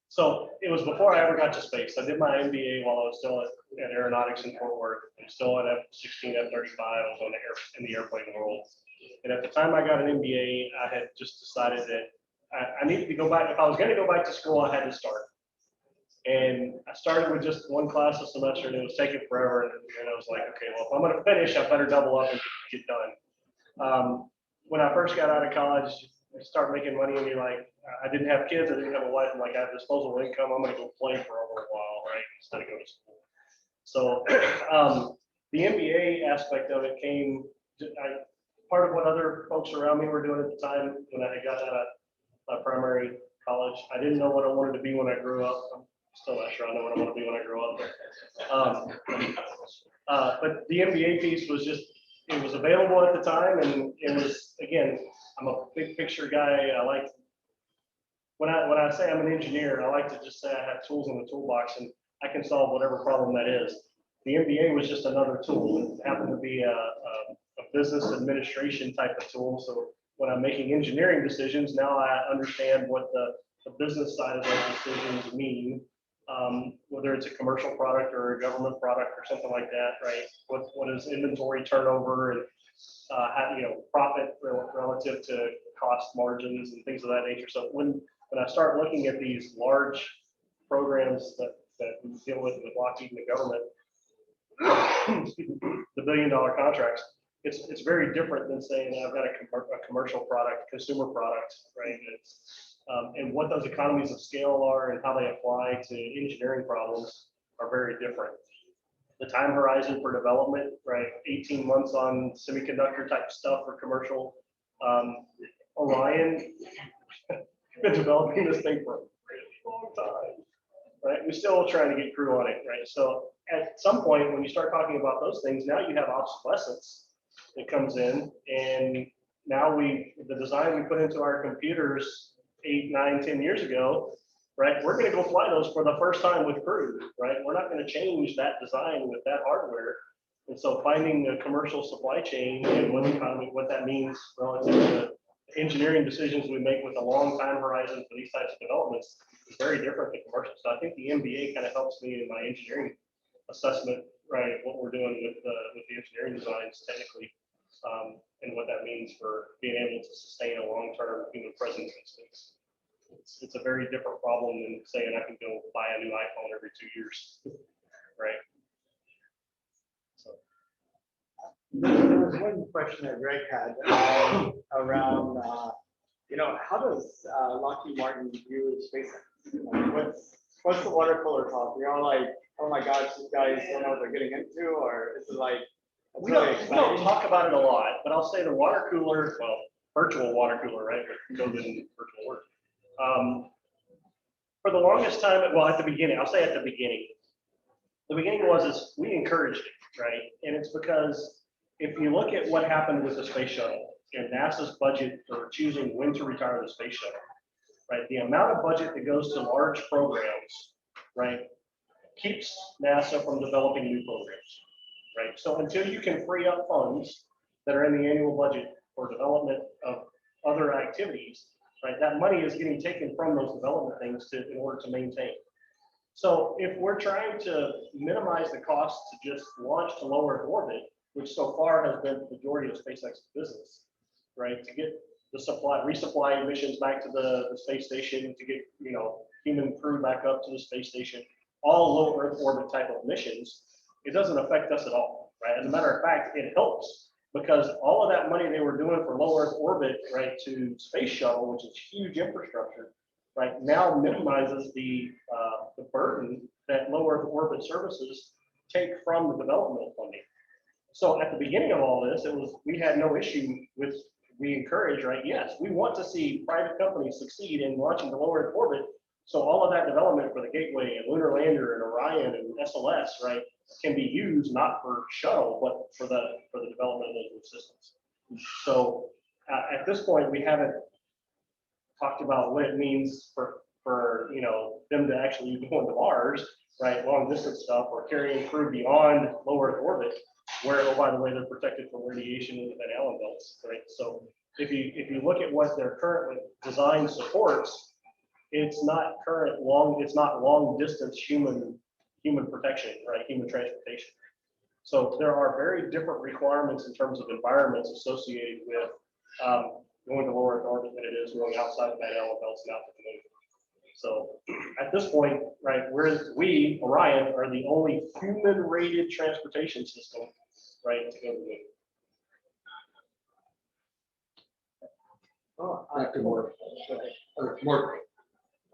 Speaker 5: So it was before I ever got to space. I did my MBA while I was still at aeronautics in Fort Worth. I'm still at F-16, F-35. I was in the airplane world. And at the time I got an MBA, I had just decided that I needed to go back. If I was going to go back to school, I had to start. And I started with just one class a semester and it was taking forever. And I was like, okay, well, if I'm gonna finish, I better double up and get done. When I first got out of college, you start making money and you're like, I didn't have kids, I didn't have a wife, I'm like, I have disposable income, I'm gonna go play for a little while, right? Instead of going to school. So the MBA aspect of it came, part of what other folks around me were doing at the time when I got out of my primary college. I didn't know what I wanted to be when I grew up. I'm still not sure I know what I want to be when I grow up. But the MBA piece was just, it was available at the time, and it was, again, I'm a big picture guy. I like, when I say I'm an engineer, I like to just say I have tools in the toolbox and I can solve whatever problem that is. The MBA was just another tool. It happened to be a business administration type of tool. So when I'm making engineering decisions, now I understand what the business side of those decisions mean, whether it's a commercial product or a government product or something like that, right? What is inventory turnover and how, profit relative to cost margins and things of that nature. So when I start looking at these large programs that we deal with Lockheed and the government, the $1 billion contracts, it's very different than saying I've got a commercial product, consumer product, right? And what those economies of scale are and how they apply to engineering problems are very different. The time horizon for development, right? 18 months on semiconductor type stuff for commercial. Orion, been developing this thing for a really long time, right? We're still trying to get crew on it, right? So at some point, when you start talking about those things, now you have obsolescence that comes in, and now the design we put into our computers 8, 9, 10 years ago, right? We're going to go fly those for the first time with crew, right? We're not going to change that design with that hardware. And so finding a commercial supply chain and what that means relative to engineering decisions we make with a long time horizon for these types of developments is very different than commercial. So I think the MBA kind of helps me in my engineering assessment, right? What we're doing with the engineering designs technically, and what that means for being able to sustain a long-term human presence in space. It's a very different problem than saying I can go buy a new iPhone every 2 years, right? So.
Speaker 10: There was one question that Greg had around, how does Lockheed Martin view SpaceX? What's the water cooler talk? You're all like, oh my gosh, these guys don't know what they're getting into, or is it like?
Speaker 5: We don't talk about it a lot, but I'll say the water cooler, well, virtual water cooler, right? But COVID and virtual work. For the longest time, well, at the beginning, I'll say at the beginning was we encouraged it, right? And it's because if you look at what happened with the space shuttle and NASA's budget for choosing when to retire the space shuttle, right? The amount of budget that goes to large programs, right, keeps NASA from developing new programs, right? So until you can free up funds that are in the annual budget for development of other activities, right, that money is getting taken from those development things in order to maintain. So if we're trying to minimize the cost to just launch to low Earth orbit, which so far has been the majority of SpaceX's business, right, to get the resupply missions back to the space station, to get human crew back up to the space station, all low Earth orbit type of missions, it doesn't affect us at all, right? As a matter of fact, it helps because all of that money they were doing for low Earth orbit, right, to space shuttle, which is huge infrastructure, right, now minimizes the burden that low Earth orbit services take from the development funding. So at the beginning of all this, we had no issue with, we encourage, right? Yes, we want to see private companies succeed in launching to low Earth orbit. So all of that development for the Gateway and Lunar Lander and Orion and SLS, right, can be used not for shuttle, but for the development of those new systems. So at this point, we haven't talked about what it means for them to actually be going to Mars, right, long distance stuff, or carrying crew beyond low Earth orbit, where, oh, by the way, they're protected from radiation in the Van Allen belts, right? So if you look at what their current design supports, it's not long distance human protection, right? Human transportation. So there are very different requirements in terms of environments associated with going to low Earth orbit than it is going outside the Van Allen belts and out to the moon. So at this point, right, we, Orion, are the only human-rated transportation system, right, to go to the moon.
Speaker 2: Oh, that could work. More.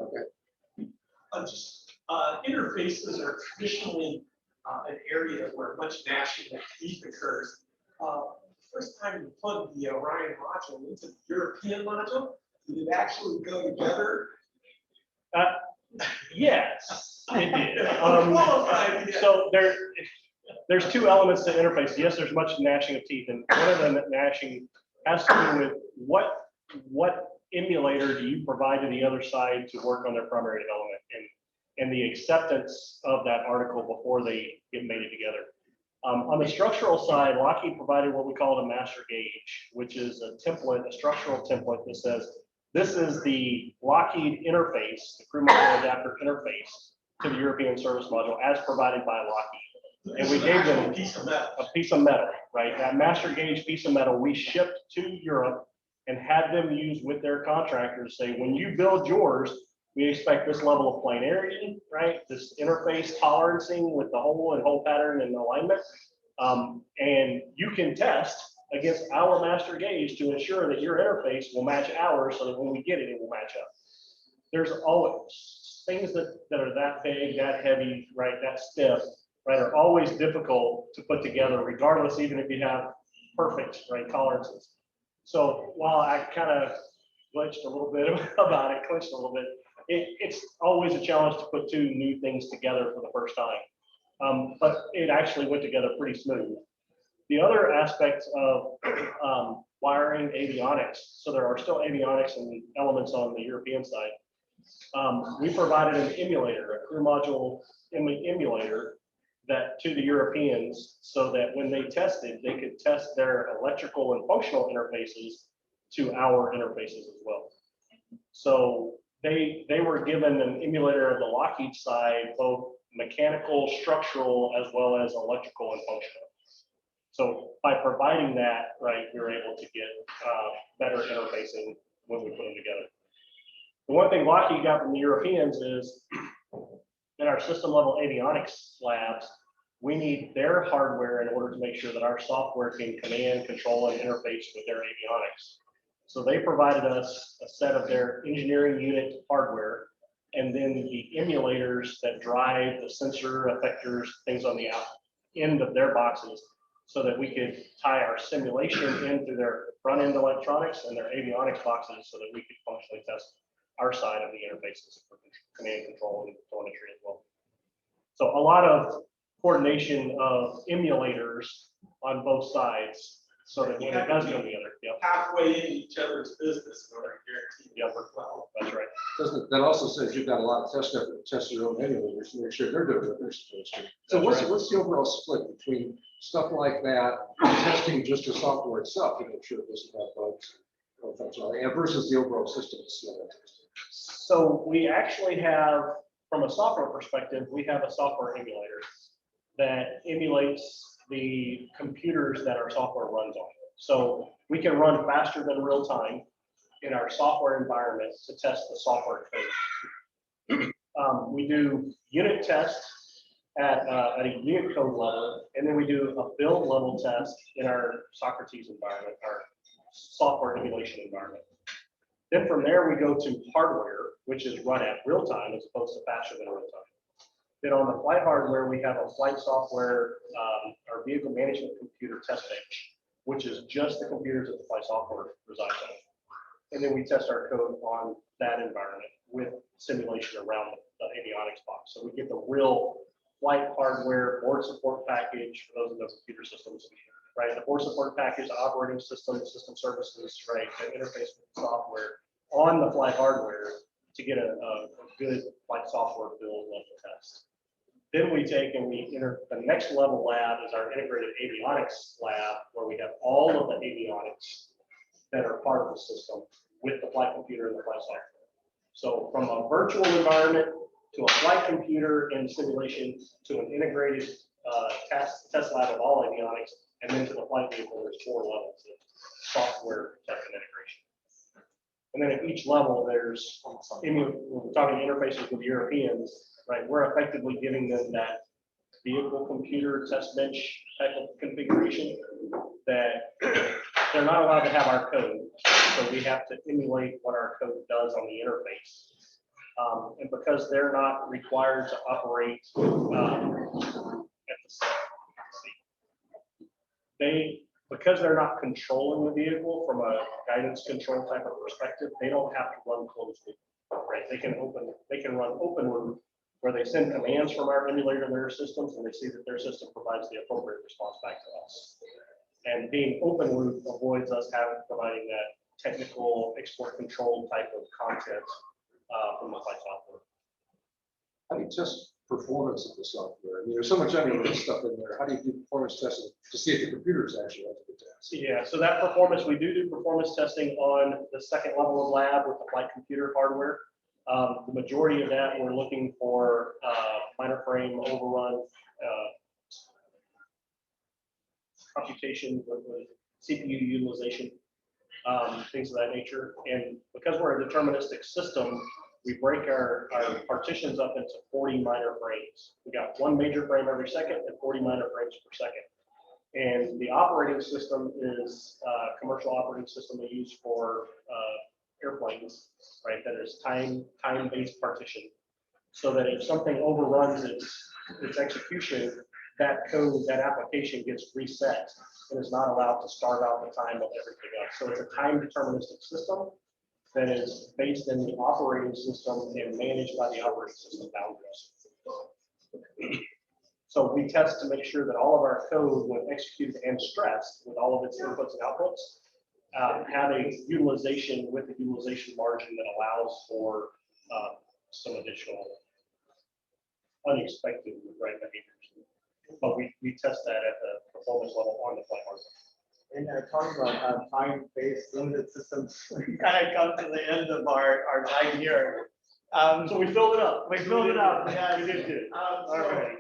Speaker 2: Okay.
Speaker 3: Interfaces are traditionally an area where much gnashing of teeth occurs. First time you plug the Orion module into the European module, did it actually go together?
Speaker 5: Yes, it did. So there's two elements to interface. Yes, there's much gnashing of teeth, and one of the gnashing has to do with what emulator do you provide to the other side to work on their primary development, and the acceptance of that article before they get mated together. On the structural side, Lockheed provided what we call a master gauge, which is a template, a structural template that says, this is the Lockheed interface, the crew module adapter interface to the European service module as provided by Lockheed. And we gave them a piece of metal, right? That master gauge piece of metal we shipped to Europe and had them use with their contractors, say, when you build yours, we expect this level of planarity, right? This interface tolerancing with the hole and hole pattern and alignment. And you can test against our master gauge to ensure that your interface will match ours so that when we get it, it will match up. There's always things that are that big, that heavy, right, that stiff, right, are always difficult to put together regardless, even if you have perfect, right, tolerances. So while I kind of glitched a little bit about it, clinched a little bit, it's always a challenge to put two new things together for the first time. But it actually went together pretty smooth. The other aspects of wiring avionics, so there are still avionics and elements on the European side. We provided an emulator, a crew module emulator that to the Europeans so that when they tested, they could test their electrical and functional interfaces to our interfaces as well. So they were given an emulator of the Lockheed side, both mechanical, structural, as well as electrical and functional. So by providing that, right, we were able to get better interfacing when we put them together. The one thing Lockheed got from the Europeans is in our system level avionics labs, we need their hardware in order to make sure that our software can command, control, and interface with their avionics. So they provided us a set of their engineering unit hardware, and then the emulators that drive the sensor effectors, things on the end of their boxes, so that we could tie our simulation into their front end electronics and their avionics boxes so that we could functionally test our side of the interfaces for command control and telemetry as well. So a lot of coordination of emulators on both sides so that when it does come together. Yep.
Speaker 3: Halfway in each other's business in order to guarantee.
Speaker 5: Yep.
Speaker 3: Well,
Speaker 5: that's right.
Speaker 2: That also says you've got a lot of test your own emulators to make sure they're doing what they're supposed to. So what's the overall split between stuff like that, testing just the software itself to make sure it doesn't have bugs or functionality, and versus the overall system?
Speaker 5: So we actually have, from a software perspective, we have a software emulator that emulates the computers that our software runs on. So we can run faster than real time in our software environment to test the software code. We do unit tests at a unit code level, and then we do a build level test in our Socrates environment, our software emulation environment. Then from there, we go to hardware, which is run at real time as opposed to faster than real time. Then on the flight hardware, we have a flight software, our vehicle management computer test bench, which is just the computers that the flight software resides on. And then we test our code on that environment with simulation around the avionics box. So we get the real flight hardware board support package for those of those computer systems, right? The board support package, operating system, system services, right? The interface with the software on the flight hardware to get a good flight software build level test. Then we take and we enter the next level lab is our integrated avionics lab, where we have all of the avionics that are part of the system with the flight computer and the flight software. So from a virtual environment to a flight computer and simulation to an integrated test lab of all avionics, and then to the flight vehicle, there's 4 levels of software test and integration. And then at each level, there's, when we're talking interfaces with Europeans, right, we're effectively giving them that vehicle computer test bench type of configuration that they're not allowed to have our code. So we have to emulate what our code does on the interface. And because they're not required to operate because they're not controlling the vehicle from a guidance control type of perspective, they don't have to run closed loop, right? They can run open loop where they send commands from our emulator to their systems and they see that their system provides the appropriate response back to us. And being open loop avoids us providing that technical export control type of content from the flight software.
Speaker 2: How do you test performance of the software? I mean, there's so much analytic stuff in there. How do you do performance testing to see if the computer is actually up to the task?
Speaker 5: Yeah, so that performance, we do performance testing on the second level of lab with the flight computer hardware. The majority of that, we're looking for minor frame overrun, computation with CPU utilization, things of that nature. And because we're a deterministic system, we break our partitions up into 40 minor frames. We got one major frame every second and 40 minor frames per second. And the operating system is a commercial operating system we use for airplanes, right? That is time-based partition. So that if something overruns its execution, that code, that application gets reset and is not allowed to start out the time of everything else. So it's a time deterministic system that is based in the operating system and managed by the operating system boundaries. So we test to make sure that all of our code, when executed and stressed with all of its inputs and outputs, have a utilization with the utilization margin that allows for some additional unexpected right behaviors. But we test that at the performance level on the flight hardware.
Speaker 10: And talking about time-based limited systems, we kind of come to the end of our time here.
Speaker 5: So we filled it up.
Speaker 10: We filled it up, yes.
Speaker 5: We did good.
Speaker 10: All right.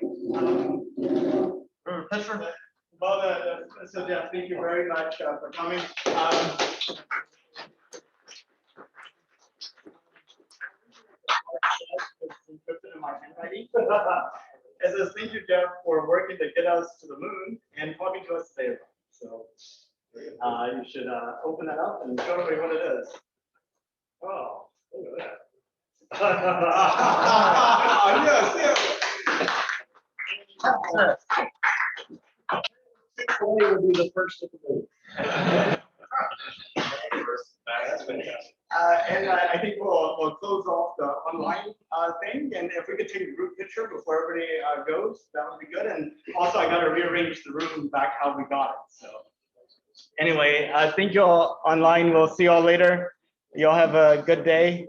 Speaker 10: Well, so yeah, thank you very much for coming. It says thank you, Jeff, for working to get us to the moon and talking to us today. So you should open that up and show everybody what it is.
Speaker 5: Oh, look at that. Only will be the first of the moon. That's fantastic.
Speaker 10: And I think we'll close off the online thing, and if we could take a group picture before everybody goes, that would be good. And also, I got to rearrange the room back how we got it. So anyway, thank you all online. We'll see you all later. You all have a good day.